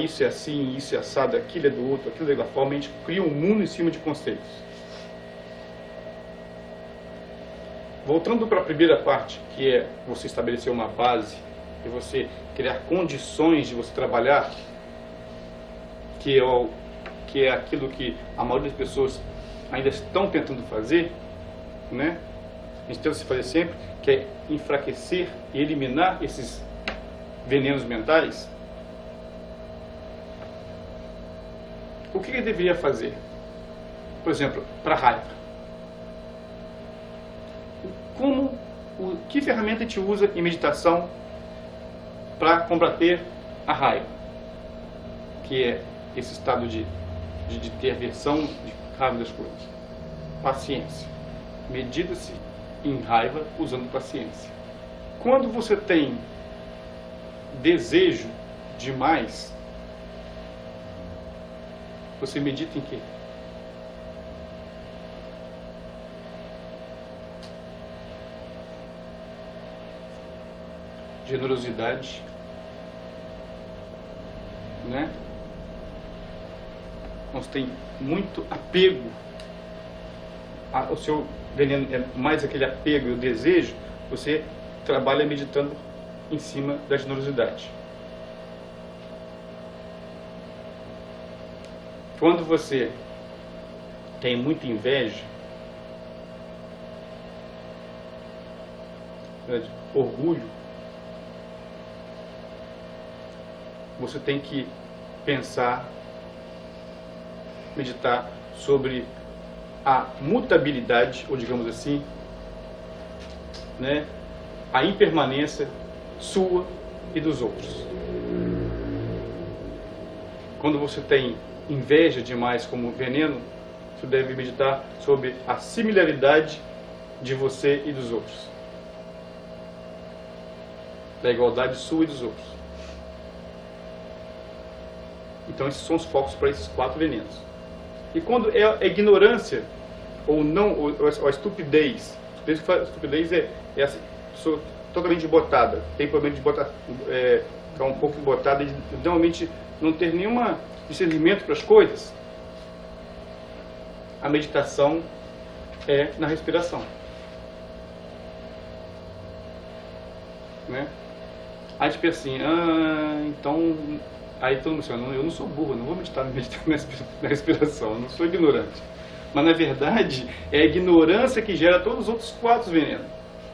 isso é assim, isso é assado, aquilo é do outro, aquilo é da forma, a gente cria um mundo em cima de conceitos. Voltando para a primeira parte, que é você estabelecer uma base e você criar condições de você trabalhar, que é aquilo que a maioria das pessoas ainda estão tentando fazer, né? A gente tenta se fazer sempre, que é enfraquecer e eliminar esses venenos mentais. O que ele deveria fazer? Por exemplo, para a raiva. Que ferramenta a gente usa em meditação para combater a raiva? Que é esse estado de ter aversão, de raiva das coisas. Paciência. Medita-se em raiva usando paciência. Quando você tem desejo demais, você medita em quê? Generosidade, né? Quando você tem muito apego, o seu veneno é mais aquele apego e o desejo, você trabalha meditando em cima da generosidade. quando você tem muita inveja, orgulho, você tem que pensar, meditar sobre a mutabilidade, ou digamos assim, né, a impermanência sua e dos outros. Quando você tem inveja demais como veneno, você deve meditar sobre a similaridade de você e dos outros, da igualdade sua e dos outros. Então esses são os focos para esses 4 venenos. E quando é a ignorância ou não, ou a estupidez, a estupidez é assim, sou totalmente botada, tem problema de botar, ficar um pouco botada e normalmente não ter nenhum discernimento para as coisas. A meditação é na respiração, né? Aí a gente pensa assim, então, aí todo mundo diz, eu não sou burro, não vou meditar na respiração, eu não sou ignorante. Mas na verdade é a ignorância que gera todos os outros 4 venenos.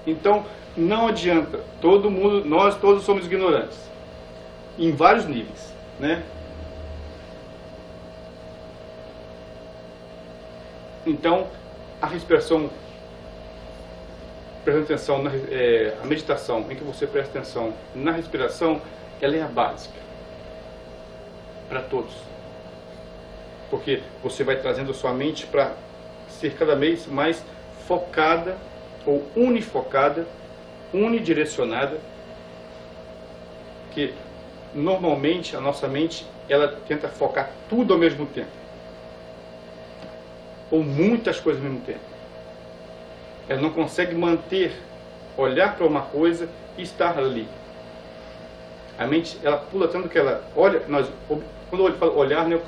Então não adianta, todo mundo, nós todos somos ignorantes, em vários níveis, né? Então a respiração, prestando atenção a meditação em que você presta atenção na respiração, ela é a básica para todos, porque você vai trazendo a sua mente para ser cada vez mais focada ou unifocada, unidirecionada, que normalmente a nossa mente ela tenta focar tudo ao mesmo tempo, ou muitas coisas ao mesmo tempo. Ela não consegue manter, olhar para uma coisa e estar ali. A mente, ela pula tanto que ela olha, quando eu falo olhar, não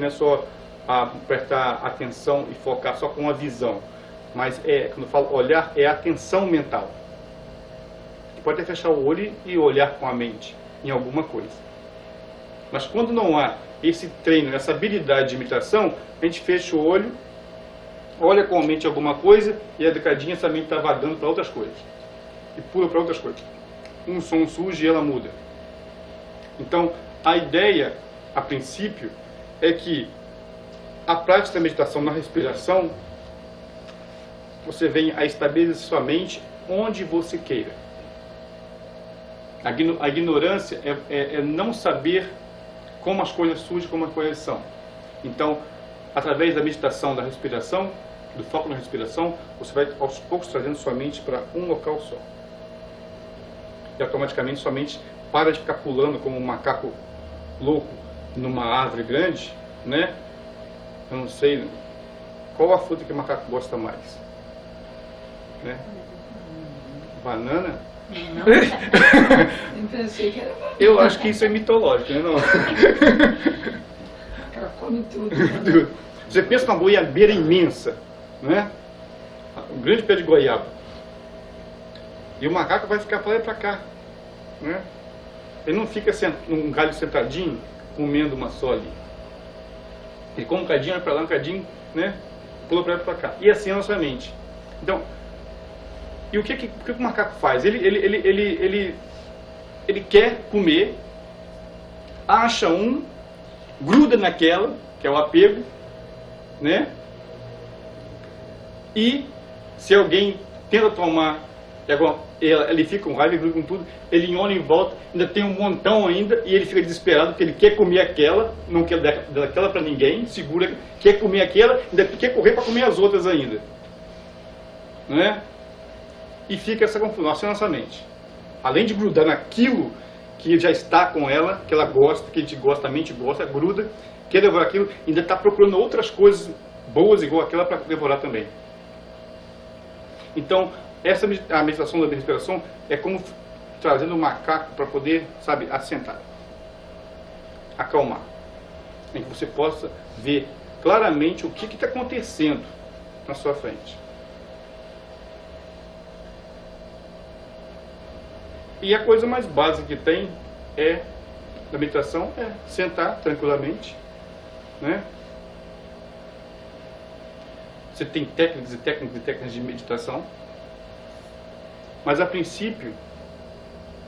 é só prestar atenção e focar só com a visão, mas quando eu falo olhar, é a atenção mental. Você pode até fechar o olho e olhar com a mente em alguma coisa. Mas quando não há esse treino, essa habilidade de meditação, a gente fecha o olho, olha com a mente alguma coisa e a decadinha essa mente está vagando para outras coisas. E pula para outras coisas. Um som surge e ela muda. Então, a ideia, a princípio, é que a prática da meditação na respiração, você venha a estabelecer sua mente onde você queira. A ignorância é não saber como as coisas surgem, como as coisas são. Então, através da meditação da respiração, do foco na respiração, você vai aos poucos trazendo sua mente para um local só. E automaticamente sua mente para de ficar pulando como um macaco louco numa árvore grande, né? Eu não sei qual a fruta que o macaco gosta mais, né? Banana? Não, eu pensei que era banana. Eu acho que isso é mitológico, né? Não. Ela come tudo. Né? Você pensa numa goiabeira imensa, né? Um grande pé de goiaba. E o macaco vai ficar para lá e para cá, né? Ele não fica num galho sentadinho, comendo uma só ali. Ele come um cadinho, vai para lá, um cadinho, né? Pula para lá e para cá. E assim é a nossa mente. Então, e o que o macaco faz? Ele quer comer, acha gruda naquela, que é o apego, né? E se alguém tenta tomar, ele fica com raiva, ele gruda com tudo, ele olha em volta, ainda tem um montão ainda, e ele fica desesperado porque ele quer comer aquela, não quer dar daquela para ninguém, segura, quer comer aquela, ainda quer correr para comer as outras ainda, né? E fica essa confusão, assim, nossa mente. Além de grudar naquilo que já está com ela, que ela gosta, que a gente gosta, a mente gosta, gruda, quer devorar aquilo, ainda está procurando outras coisas boas igual aquela para devorar também. Então, a meditação da respiração é como trazendo o macaco para poder, sabe, assentar, acalmar, em que você possa ver claramente o que está acontecendo na sua frente. E a coisa mais básica que tem da meditação é sentar tranquilamente, né? Você tem técnicas e técnicas e técnicas de meditação. Mas, a princípio,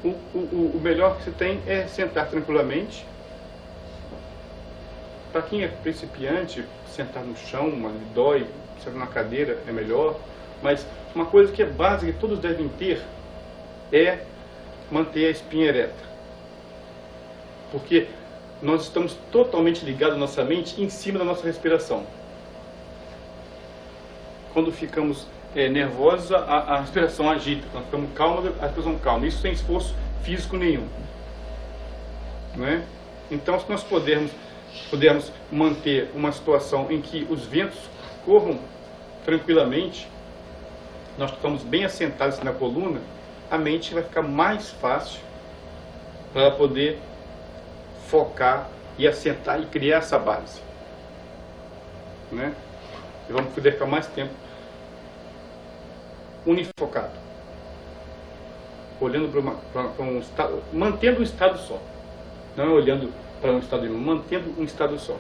o melhor que você tem é sentar tranquilamente. Para quem é principiante, sentar no chão, dói, sentar na cadeira é melhor. Mas uma coisa que é básica, que todos devem ter, é manter a espinha ereta. Porque nós estamos totalmente ligados à nossa mente em cima da nossa respiração. Quando ficamos nervosos, a respiração agita. Quando ficamos calmos, a respiração calma. Isso sem esforço físico nenhum. Não é? Então, se nós pudermos manter uma situação em que os ventos corram tranquilamente, nós estamos bem assentados na coluna, a mente vai ficar mais fácil para poder focar e assentar e criar essa base, né? E vamos poder ficar mais tempo unifocado, olhando para um estado, mantendo um estado só, não é olhando para um estado nenhum, mantendo um estado só.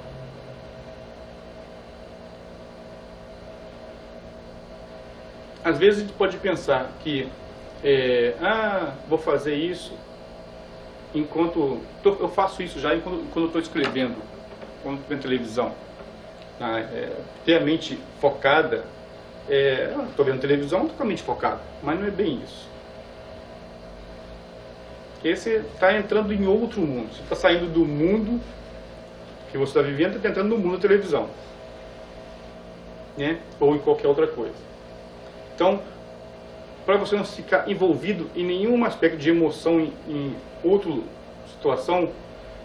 Às vezes a gente pode pensar que vou fazer isso enquanto eu faço isso já quando eu estou escrevendo, quando estou vendo televisão. Ter a mente focada, estou vendo televisão, estou com a mente focada, mas não é bem isso. Porque você está entrando em outro mundo, você está saindo do mundo que você está vivendo e está entrando no mundo da televisão, né? Ou em qualquer outra coisa. Então, para você não ficar envolvido em nenhum aspecto de emoção em outra situação,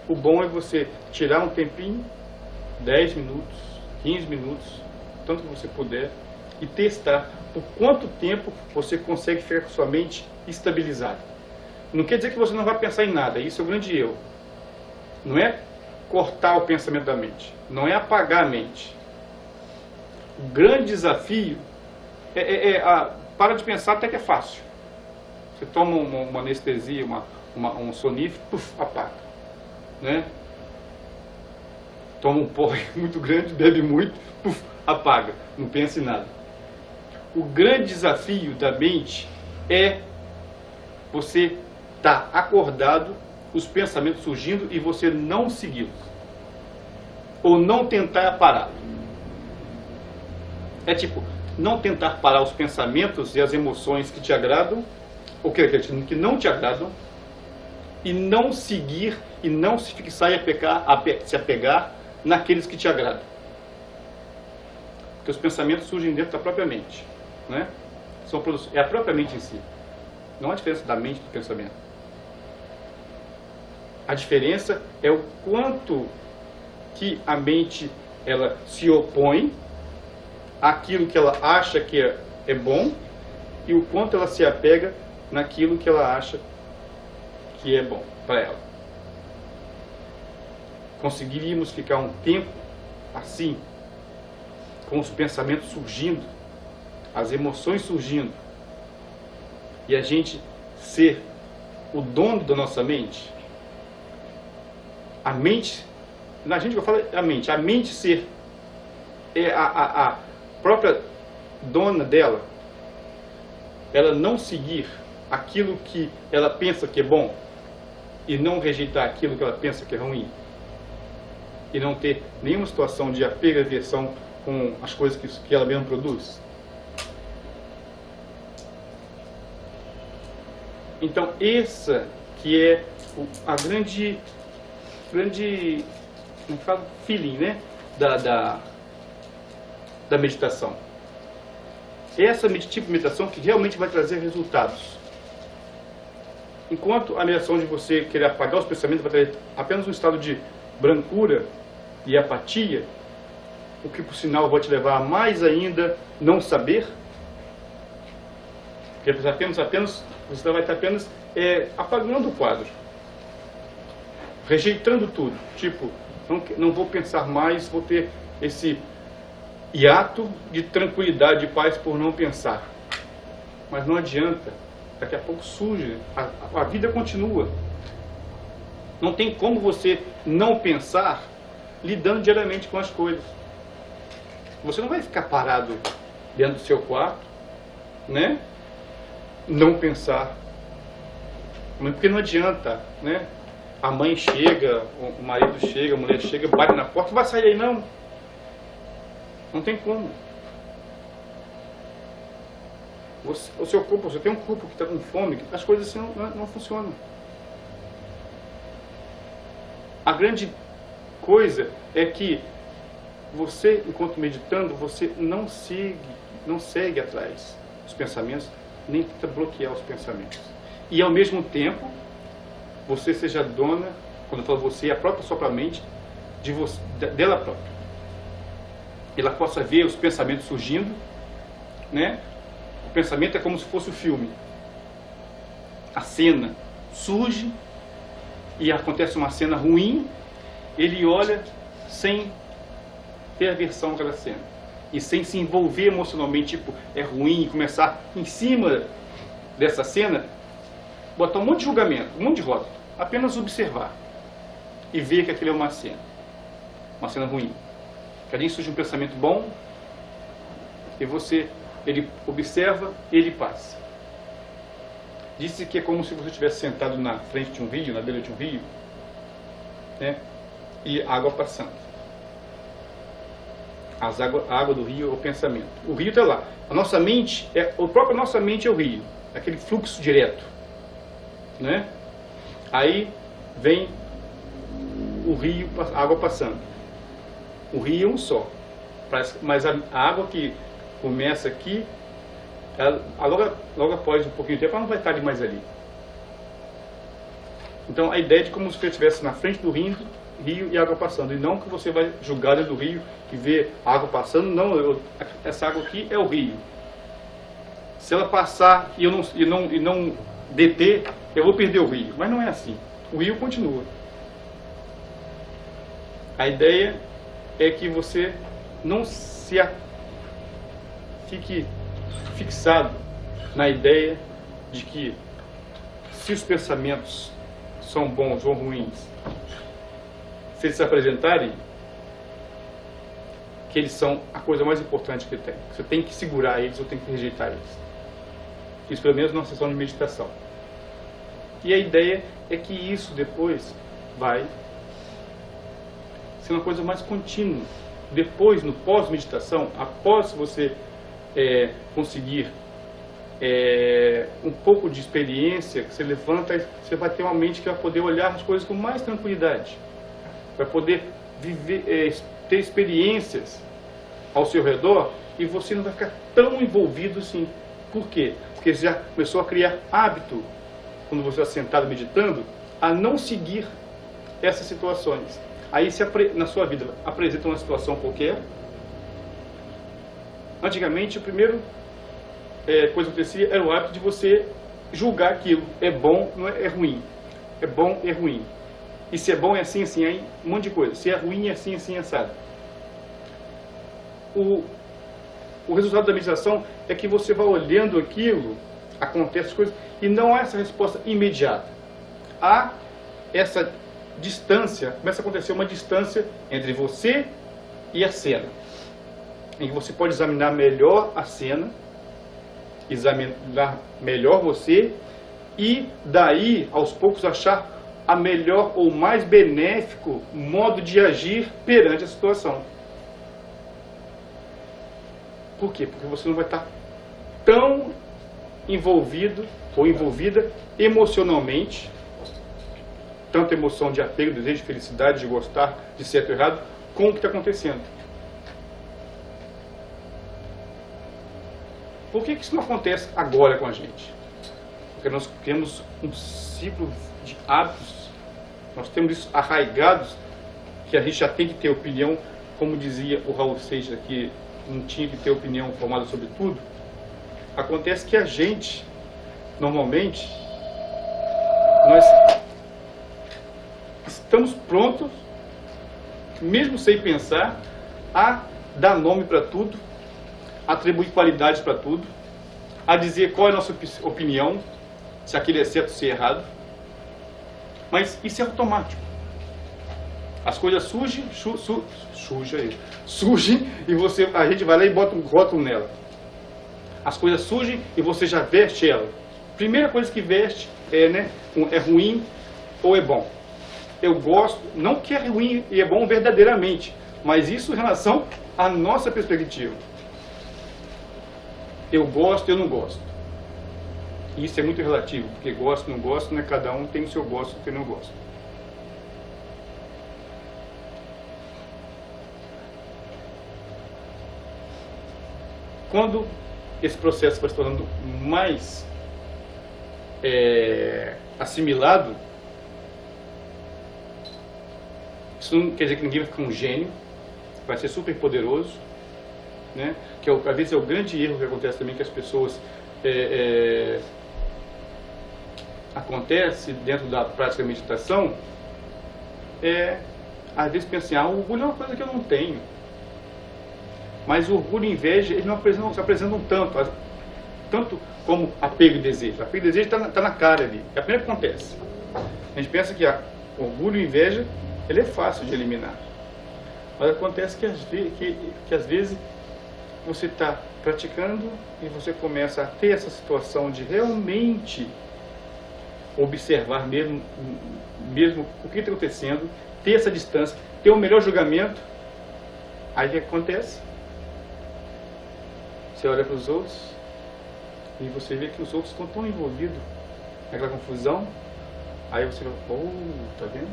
o bom é você tirar um tempinho, 10 minutos, 15 minutos, tanto que você puder, e testar por quanto tempo você consegue ficar com sua mente estabilizada. Não quer dizer que você não vai pensar em nada, isso é o grande erro. Não é cortar o pensamento da mente, não é apagar a mente. O grande desafio para de pensar, até que é fácil. Você toma uma anestesia, um sonífero, apaga, né? Toma um porre muito grande, bebe muito, apaga, não pensa em nada. O grande desafio da mente é você estar acordado, os pensamentos surgindo e você não segui-los, ou não tentar pará-los. É tipo, não tentar parar os pensamentos e as emoções que te agradam, ou que não te agradam, e não seguir e não se fixar e se apegar naqueles que te agradam. Porque os pensamentos surgem dentro da própria mente, né? É a própria mente em si. Não há diferença da mente e do pensamento. A diferença é o quanto que a mente ela se opõe àquilo que ela acha que é bom e o quanto ela se apega naquilo que ela acha que é bom para ela. Conseguiríamos ficar um tempo assim, com os pensamentos surgindo, as emoções surgindo, e a gente ser o dono da nossa mente? A mente, na gente que eu falo a mente ser a própria dona dela, ela não seguir aquilo que ela pensa que é bom e não rejeitar aquilo que ela pensa que é ruim, e não ter nenhuma situação de apego e aversão com as coisas que ela mesma produz. Então essa que é a grande não falo feeling, né, da meditação. Essa tipo de meditação que realmente vai trazer resultados. Enquanto a meditação de você querer apagar os pensamentos vai trazer apenas um estado de brancura e apatia, o que por sinal vai te levar a mais ainda não saber, porque você vai estar apenas apagando o quadro, rejeitando tudo, tipo, não vou pensar mais, vou ter esse hiato de tranquilidade e paz por não pensar. Mas não adianta, daqui a pouco surge, a vida continua. Não tem como você não pensar lidando diariamente com as coisas. Você não vai ficar parado dentro do seu quarto, né? Não pensar. Porque não adianta, né? A mãe chega, o marido chega, a mulher chega, bate na porta, vai sair aí não. Não tem como. O seu corpo, você tem um corpo que está com fome, as coisas assim não funcionam. A grande coisa é que você, enquanto meditando, você não segue atrás dos pensamentos, nem tenta bloquear os pensamentos. E ao mesmo tempo, você seja dona, quando eu falo você, a própria sua mente, dela própria. Ela possa ver os pensamentos surgindo, né? O pensamento é como se fosse o filme. A cena surge e acontece uma cena ruim, ele olha sem ter aversão àquela cena e sem se envolver emocionalmente, tipo, é ruim, e começar em cima dessa cena, botar um monte de julgamento, um monte de rótulo, apenas observar e ver que aquilo é uma cena ruim. Que ali surge um pensamento bom e ele observa, ele passa. Disse que é como se você estivesse sentado na frente de um rio, na beira de um rio, né? E água passando. A água do rio é o pensamento. O rio está lá. A nossa mente, a própria nossa mente é o rio, aquele fluxo direto, né? Aí vem o rio, a água passando. O rio é um só, mas a água que começa aqui, logo após um pouquinho de tempo, ela não vai estar mais ali. Então a ideia é de como se você estivesse na frente do rio e água passando, e não que você vai julgar dentro do rio e ver a água passando. Não, essa água aqui é o rio. Se ela passar e não deter, eu vou perder o rio. Mas não é assim. O rio continua. A ideia é que você não fique fixado na ideia de que se os pensamentos são bons ou ruins, se eles se apresentarem, que eles são a coisa mais importante que tem. Você tem que segurar eles ou tem que rejeitar eles. Isso pelo menos numa sessão de meditação. E a ideia é que isso depois vai ser uma coisa mais contínua. Depois, no pós-meditação, após você conseguir um pouco de experiência, que você levanta, você vai ter uma mente que vai poder olhar as coisas com mais tranquilidade. Vai poder ter experiências ao seu redor e você não vai ficar tão envolvido assim. Por quê? Porque você já começou a criar hábito, quando você está sentado meditando, a não seguir essas situações. Aí, na sua vida, apresenta uma situação qualquer. Antigamente, a primeira coisa que acontecia era o hábito de você julgar aquilo. É bom, não é ruim. É bom, é ruim. E se é bom, é assim, assim, aí um monte de coisa. Se é ruim, é assim, assim, assado. O resultado da meditação é que você vai olhando aquilo, acontece as coisas, e não há essa resposta imediata. Há essa distância, começa a acontecer uma distância entre você e a cena, em que você pode examinar melhor a cena, examinar melhor você, e daí, aos poucos, achar a melhor ou mais benéfico modo de agir perante a situação. Por quê? Porque você não vai estar tão envolvido ou envolvida emocionalmente, tanta emoção de apego, desejo de felicidade, de gostar, de certo ou errado, com o que está acontecendo. Por que isso não acontece agora com a gente? Porque nós temos um ciclo de hábitos, nós temos isso arraigados, que a gente já tem que ter opinião, como dizia o Raul Seixas aqui, não tinha que ter opinião formada sobre tudo. Acontece que a gente, normalmente, nós estamos prontos, mesmo sem pensar, a dar nome para tudo, a atribuir qualidades para tudo, a dizer qual é a nossa opinião, se aquilo é certo ou se é errado. Mas isso é automático. As coisas surgem e a gente vai lá e bota um rótulo nela. As coisas surgem e você já veste ela. Primeira coisa que veste é ruim ou é bom. Eu gosto, não que é ruim e é bom verdadeiramente, mas isso em relação à nossa perspectiva. Eu gosto, eu não gosto. Isso é muito relativo, porque gosto, não gosto, né? Cada um tem o seu gosto e o seu não gosto. Quando esse processo vai se tornando mais assimilado, isso não quer dizer que ninguém vai ficar um gênio, vai ser super poderoso, né? Que às vezes é o grande erro que acontece também, que as pessoas acontece dentro da prática da meditação, às vezes pensa assim, o orgulho é uma coisa que eu não tenho. Mas o orgulho e inveja, eles não se apresentam tanto como apego e desejo. Apego e desejo está na cara ali, é a primeira que acontece. A gente pensa que orgulho e inveja, ele é fácil de eliminar. Mas acontece que às vezes você está praticando e você começa a ter essa situação de realmente observar mesmo o que está acontecendo, ter essa distância, ter o melhor julgamento. Aí o que acontece? Você olha para os outros e você vê que os outros estão tão envolvidos naquela confusão. Aí você fala, tá vendo?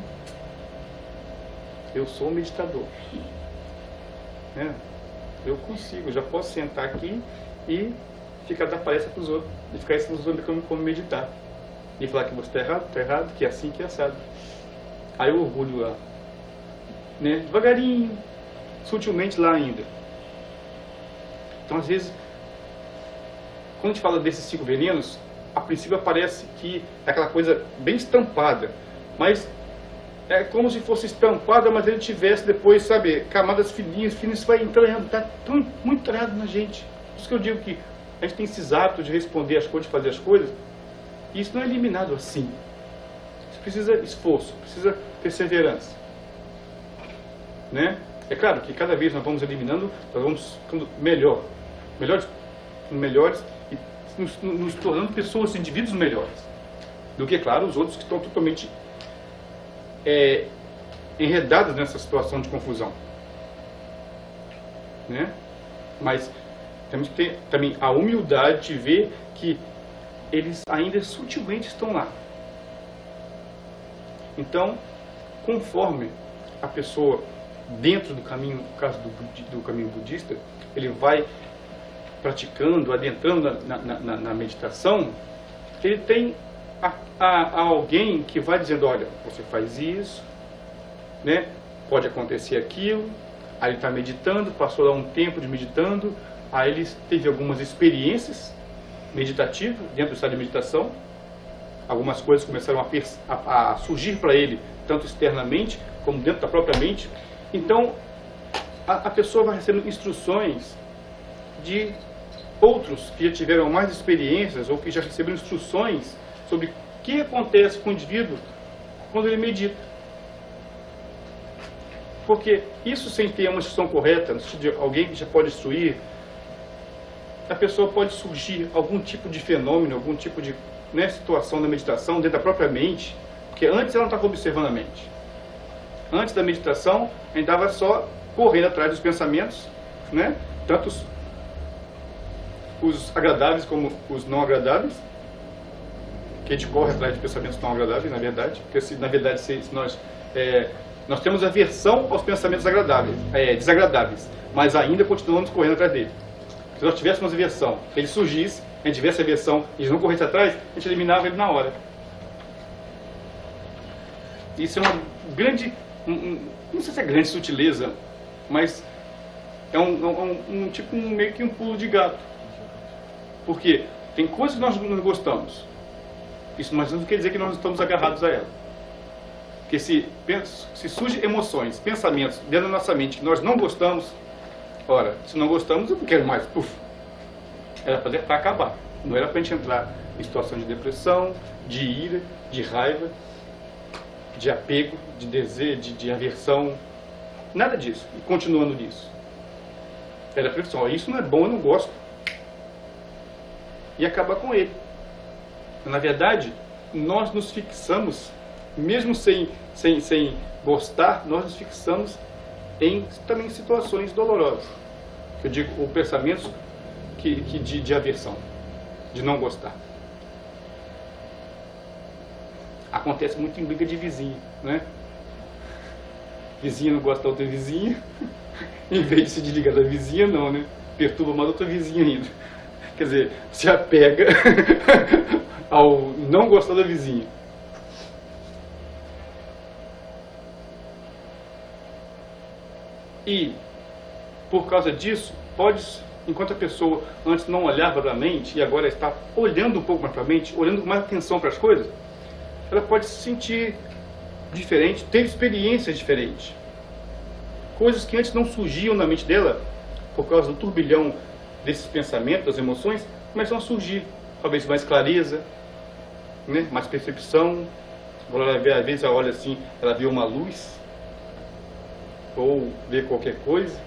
Eu sou um meditador. Eu consigo, já posso sentar aqui e ficar dar palestra para os outros. E ficar ensinando os outros como meditar. E falar que você está errado, que é assim, que é assado. Aí o orgulho lá, devagarinho, sutilmente lá ainda. Então, às vezes, quando a gente fala desses 5 venenos, a princípio parece que é aquela coisa bem estampada, mas é como se fosse estampada, mas ele tivesse depois, sabe, camadas fininhas, isso vai entranhando, está muito entranhado na gente. Por isso que eu digo que a gente tem esses hábitos de responder as coisas, de fazer as coisas, e isso não é eliminado assim. Isso precisa esforço, precisa perseverança. É claro que cada vez nós vamos eliminando, nós vamos ficando melhores e nos tornando pessoas, indivíduos melhores. Do que, claro, os outros que estão totalmente enredados nessa situação de confusão. Mas temos que ter também a humildade de ver que eles ainda sutilmente estão lá. Então, conforme a pessoa dentro do caminho, no caso do caminho budista, ele vai praticando, adentrando na meditação, ele tem alguém que vai dizendo, olha, você faz isso, pode acontecer aquilo. Aí ele está meditando, passou lá um tempo de meditando, aí ele teve algumas experiências meditativas dentro do estado de meditação, algumas coisas começaram a surgir para ele, tanto externamente como dentro da própria mente. Então, a pessoa vai recebendo instruções de outros que já tiveram mais experiências ou que já receberam instruções sobre o que acontece com o indivíduo quando ele medita. Porque isso, sem ter uma instrução correta, no sentido de alguém que já pode instruir, a pessoa pode surgir algum tipo de fenômeno, algum tipo de situação da meditação dentro da própria mente, porque antes ela não estava observando a mente. Antes da meditação, a gente estava só correndo atrás dos pensamentos, tanto os agradáveis como os não agradáveis, que a gente corre atrás de pensamentos não agradáveis, na verdade, porque se nós temos aversão aos pensamentos desagradáveis, mas ainda continuamos correndo atrás dele. Se nós tivéssemos aversão, ele surgisse, a gente tivesse aversão e não corresse atrás, a gente eliminava ele na hora. Isso é uma grande, não sei se é grande sutileza, mas é meio que um pulo de gato. Porque tem coisas que nós não gostamos. Isso mas não quer dizer que nós estamos agarrados a ela. Porque se surgem emoções, pensamentos dentro da nossa mente que nós não gostamos, ora, se não gostamos, eu não quero mais. Era para acabar. Não era para a gente entrar em situação de depressão, de ira, de raiva, de apego, de desejo, de aversão, nada disso, e continuando nisso. Era a reflexão, isso não é bom, eu não gosto, e acabar com ele. Na verdade, nós nos fixamos, mesmo sem gostar, nós nos fixamos também em situações dolorosas. Eu digo, ou pensamentos de aversão, de não gostar. Acontece muito em briga de vizinho, né? Vizinha não gosta da outra vizinha, em vez de se desligar da vizinha, não, né? Perturba mais outra vizinha ainda. Quer dizer, se apega ao não gostar da vizinha. E, por causa disso, enquanto a pessoa antes não olhava para a mente e agora está olhando um pouco mais para a mente, olhando com mais atenção para as coisas, ela pode se sentir diferente, ter experiências diferentes. Coisas que antes não surgiam na mente dela, por causa do turbilhão desses pensamentos, das emoções, começam a surgir. Talvez mais clareza, né? Mais percepção. Agora ela vê, às vezes ela olha assim, ela vê uma luz, ou vê qualquer coisa,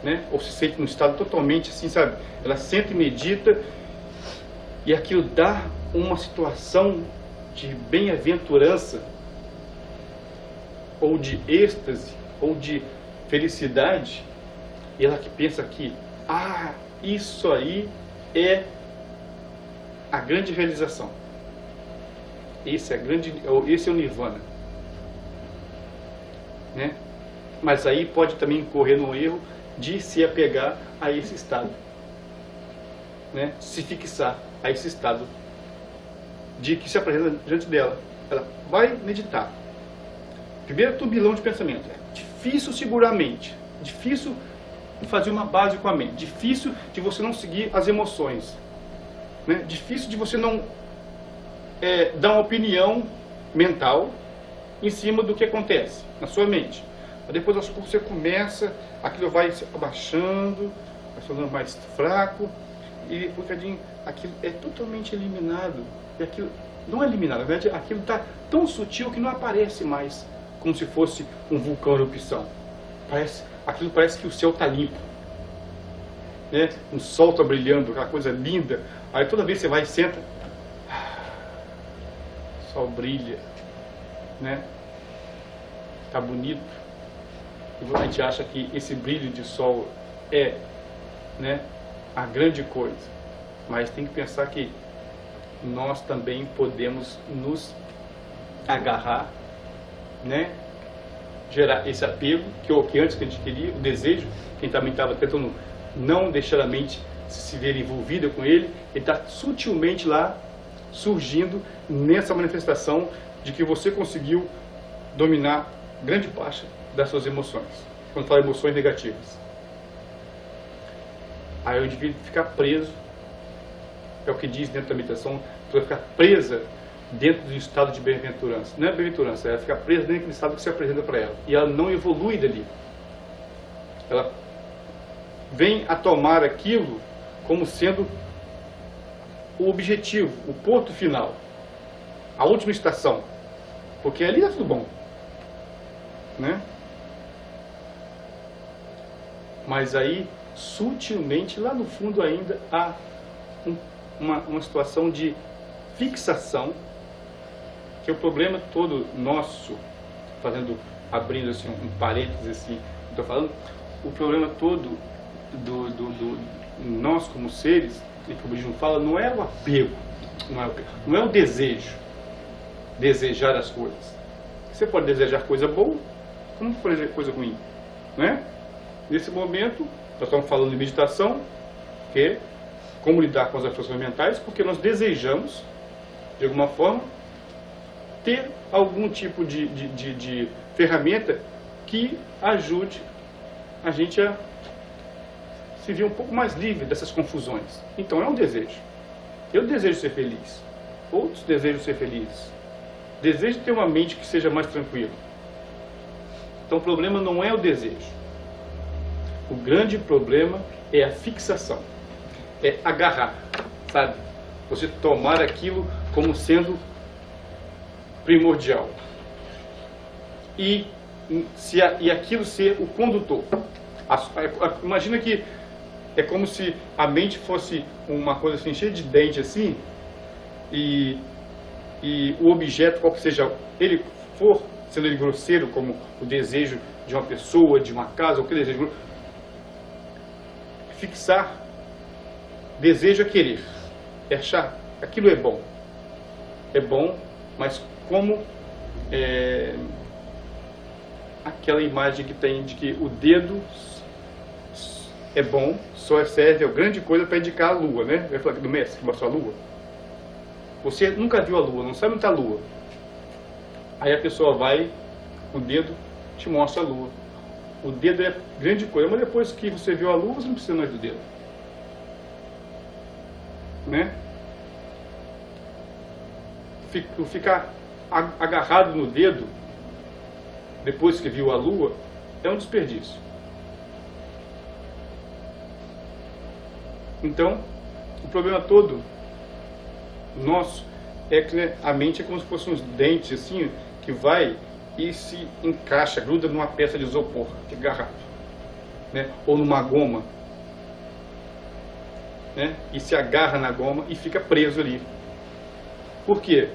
né? Ou se sente num estado totalmente assim, sabe? Ela senta e medita, e aquilo dá uma situação de bem-aventurança, ou de êxtase, ou de felicidade, e ela que pensa que, isso aí é a grande realização. Esse é o Nirvana, né? Mas aí pode também incorrer no erro de se apegar a esse estado, né? Se fixar a esse estado de que se apresenta diante dela. Ela vai meditar. Primeiro turbilhão de pensamento. É difícil segurar a mente, difícil fazer uma base com a mente, difícil de você não seguir as emoções, né? Difícil de você não dar uma opinião mental em cima do que acontece na sua mente. Mas depois aos poucos você começa, aquilo vai se abaixando, vai se tornando mais fraco, e por bocadinho aquilo é totalmente eliminado. E aquilo não é eliminado, na verdade aquilo está tão sutil que não aparece mais, como se fosse um vulcão em erupção. Aquilo parece que o céu está limpo, né? O sol está brilhando, aquela coisa linda. Aí toda vez que você vai e senta, o sol brilha, né? Está bonito. E a gente acha que esse brilho de sol é, né, a grande coisa. Mas tem que pensar que nós também podemos nos agarrar, né? Gerar esse apego, que antes que a gente queria, o desejo, quem também estava tentando não deixar a mente se ver envolvida com ele está sutilmente lá surgindo nessa manifestação de que você conseguiu dominar grande parte das suas emoções. Quando fala emoções negativas, aí o indivíduo fica preso, é o que diz dentro da meditação, vai ficar presa dentro do estado de bem-aventurança. Não é bem-aventurança, ela fica presa dentro daquele estado que se apresenta para ela. E ela não evolui dali. Ela vem a tomar aquilo como sendo o objetivo, o ponto final, a última estação. Porque ali está tudo bom, né? Mas aí, sutilmente, lá no fundo ainda há uma situação de fixação, que é o problema todo nosso, abrindo assim, um parênteses assim, estou falando, o problema todo do nós como seres, e que o budismo fala, não é o apego, não é o desejo, desejar as coisas. Você pode desejar coisa boa, como pode desejar coisa ruim, né? Nesse momento, nós estamos falando de meditação, que é como lidar com as aflições mentais, porque nós desejamos, de alguma forma, ter algum tipo de ferramenta que ajude a gente a se ver um pouco mais livre dessas confusões. Então é um desejo. Eu desejo ser feliz. Outros desejam ser felizes. Desejo ter uma mente que seja mais tranquila. Então o problema não é o desejo. O grande problema é a fixação. É agarrar, sabe? Você tomar aquilo como sendo primordial. e aquilo ser o condutor. Imagina que é como se a mente fosse uma coisa assim, cheia de dente assim, e o objeto, qual que seja ele for, sendo ele grosseiro, como o desejo de uma pessoa, de uma casa, ou que desejo, fixar, desejo é querer, é achar, aquilo é bom, mas como aquela imagem que tem de que o dedo é bom, só serve a grande coisa para indicar a lua, né? Vai falar do mestre que mostrou a lua. Você nunca viu a lua, não sabe onde está a lua. Aí a pessoa vai, o dedo te mostra a lua. O dedo é grande coisa, mas depois que você viu a lua, você não precisa mais do dedo. Né? Ficar agarrado no dedo, depois que viu a lua, é um desperdício. Então, o problema todo nosso é que, né, a mente é como se fossem uns dentes assim, que vai e se encaixa, gruda numa peça de isopor, de garrafa, né? Ou numa goma, né? E se agarra na goma e fica preso ali. Por quê?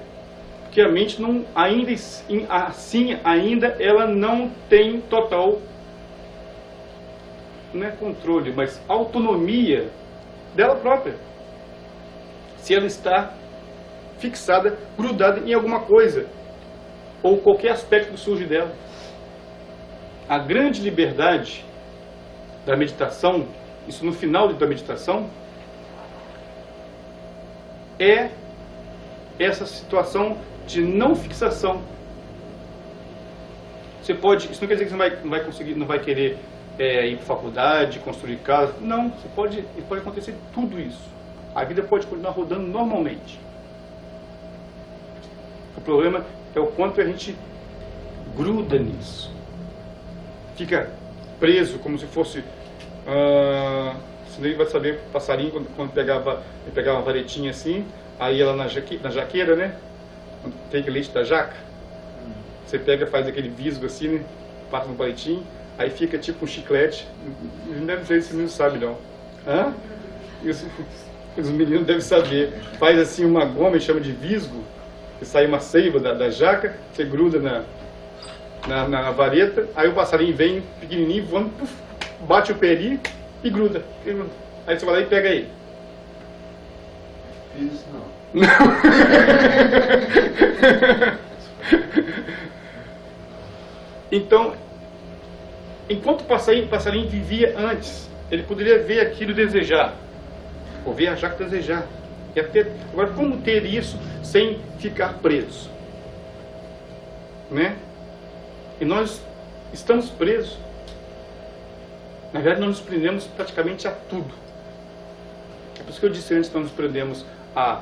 Porque a mente não, ainda ela não tem total, não é controle, mas autonomia dela própria. Se ela está fixada, grudada em alguma coisa, ou qualquer aspecto que surge dela. A grande liberdade da meditação, isso no final da meditação, é essa situação de não fixação. Você pode, isso não quer dizer que você não vai conseguir, não vai querer ir para faculdade, construir casa. Não, pode acontecer tudo isso. A vida pode continuar rodando normalmente. O problema é o quanto a gente gruda nisso. Fica preso como se fosse... senão ele vai saber, passarinho, quando pegava uma varetinha assim, aí ela na jaqueira, né? Tem aquele leite da jaca. Você pega, faz aquele visgo assim, né? Passa no palitinho, aí fica tipo um chiclete. Não sei se os meninos sabem não. Hã? Os meninos devem saber. Faz assim uma goma e chama de visgo, que sai uma seiva da jaca, você gruda na vareta, aí o passarinho vem pequenininho, voando, puf, bate o pé ali e gruda. Aí você vai lá e pega ele. Fiz não. Então, enquanto o passarinho vivia antes, ele poderia ver aquilo e desejar, ou ver a jaca desejar. Agora, como ter isso sem ficar preso? Né? E nós estamos presos. Na verdade, nós nos prendemos praticamente a tudo. É por isso que eu disse antes que nós nos prendemos a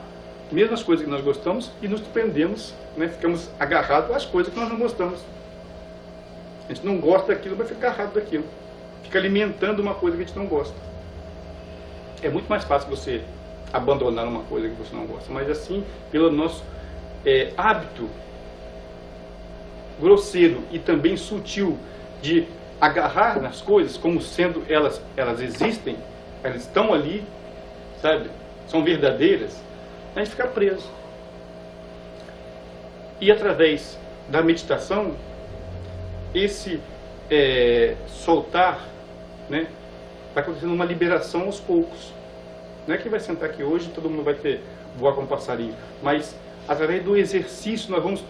mesmas coisas que nós gostamos e nos prendemos, né? Ficamos agarrados às coisas que nós não gostamos. A gente não gosta daquilo, mas fica agarrado daquilo. Fica alimentando uma coisa que a gente não gosta. É muito mais fácil você abandonar uma coisa que você não gosta, mas assim, pelo nosso hábito grosseiro e também sutil de agarrar nas coisas como sendo elas existem, elas estão ali, sabe, são verdadeiras, a gente fica preso. E através da meditação, esse soltar, né, vai acontecendo uma liberação aos poucos. Não é que vai sentar aqui hoje e todo mundo vai voar com um passarinho, mas através do exercício nós vamos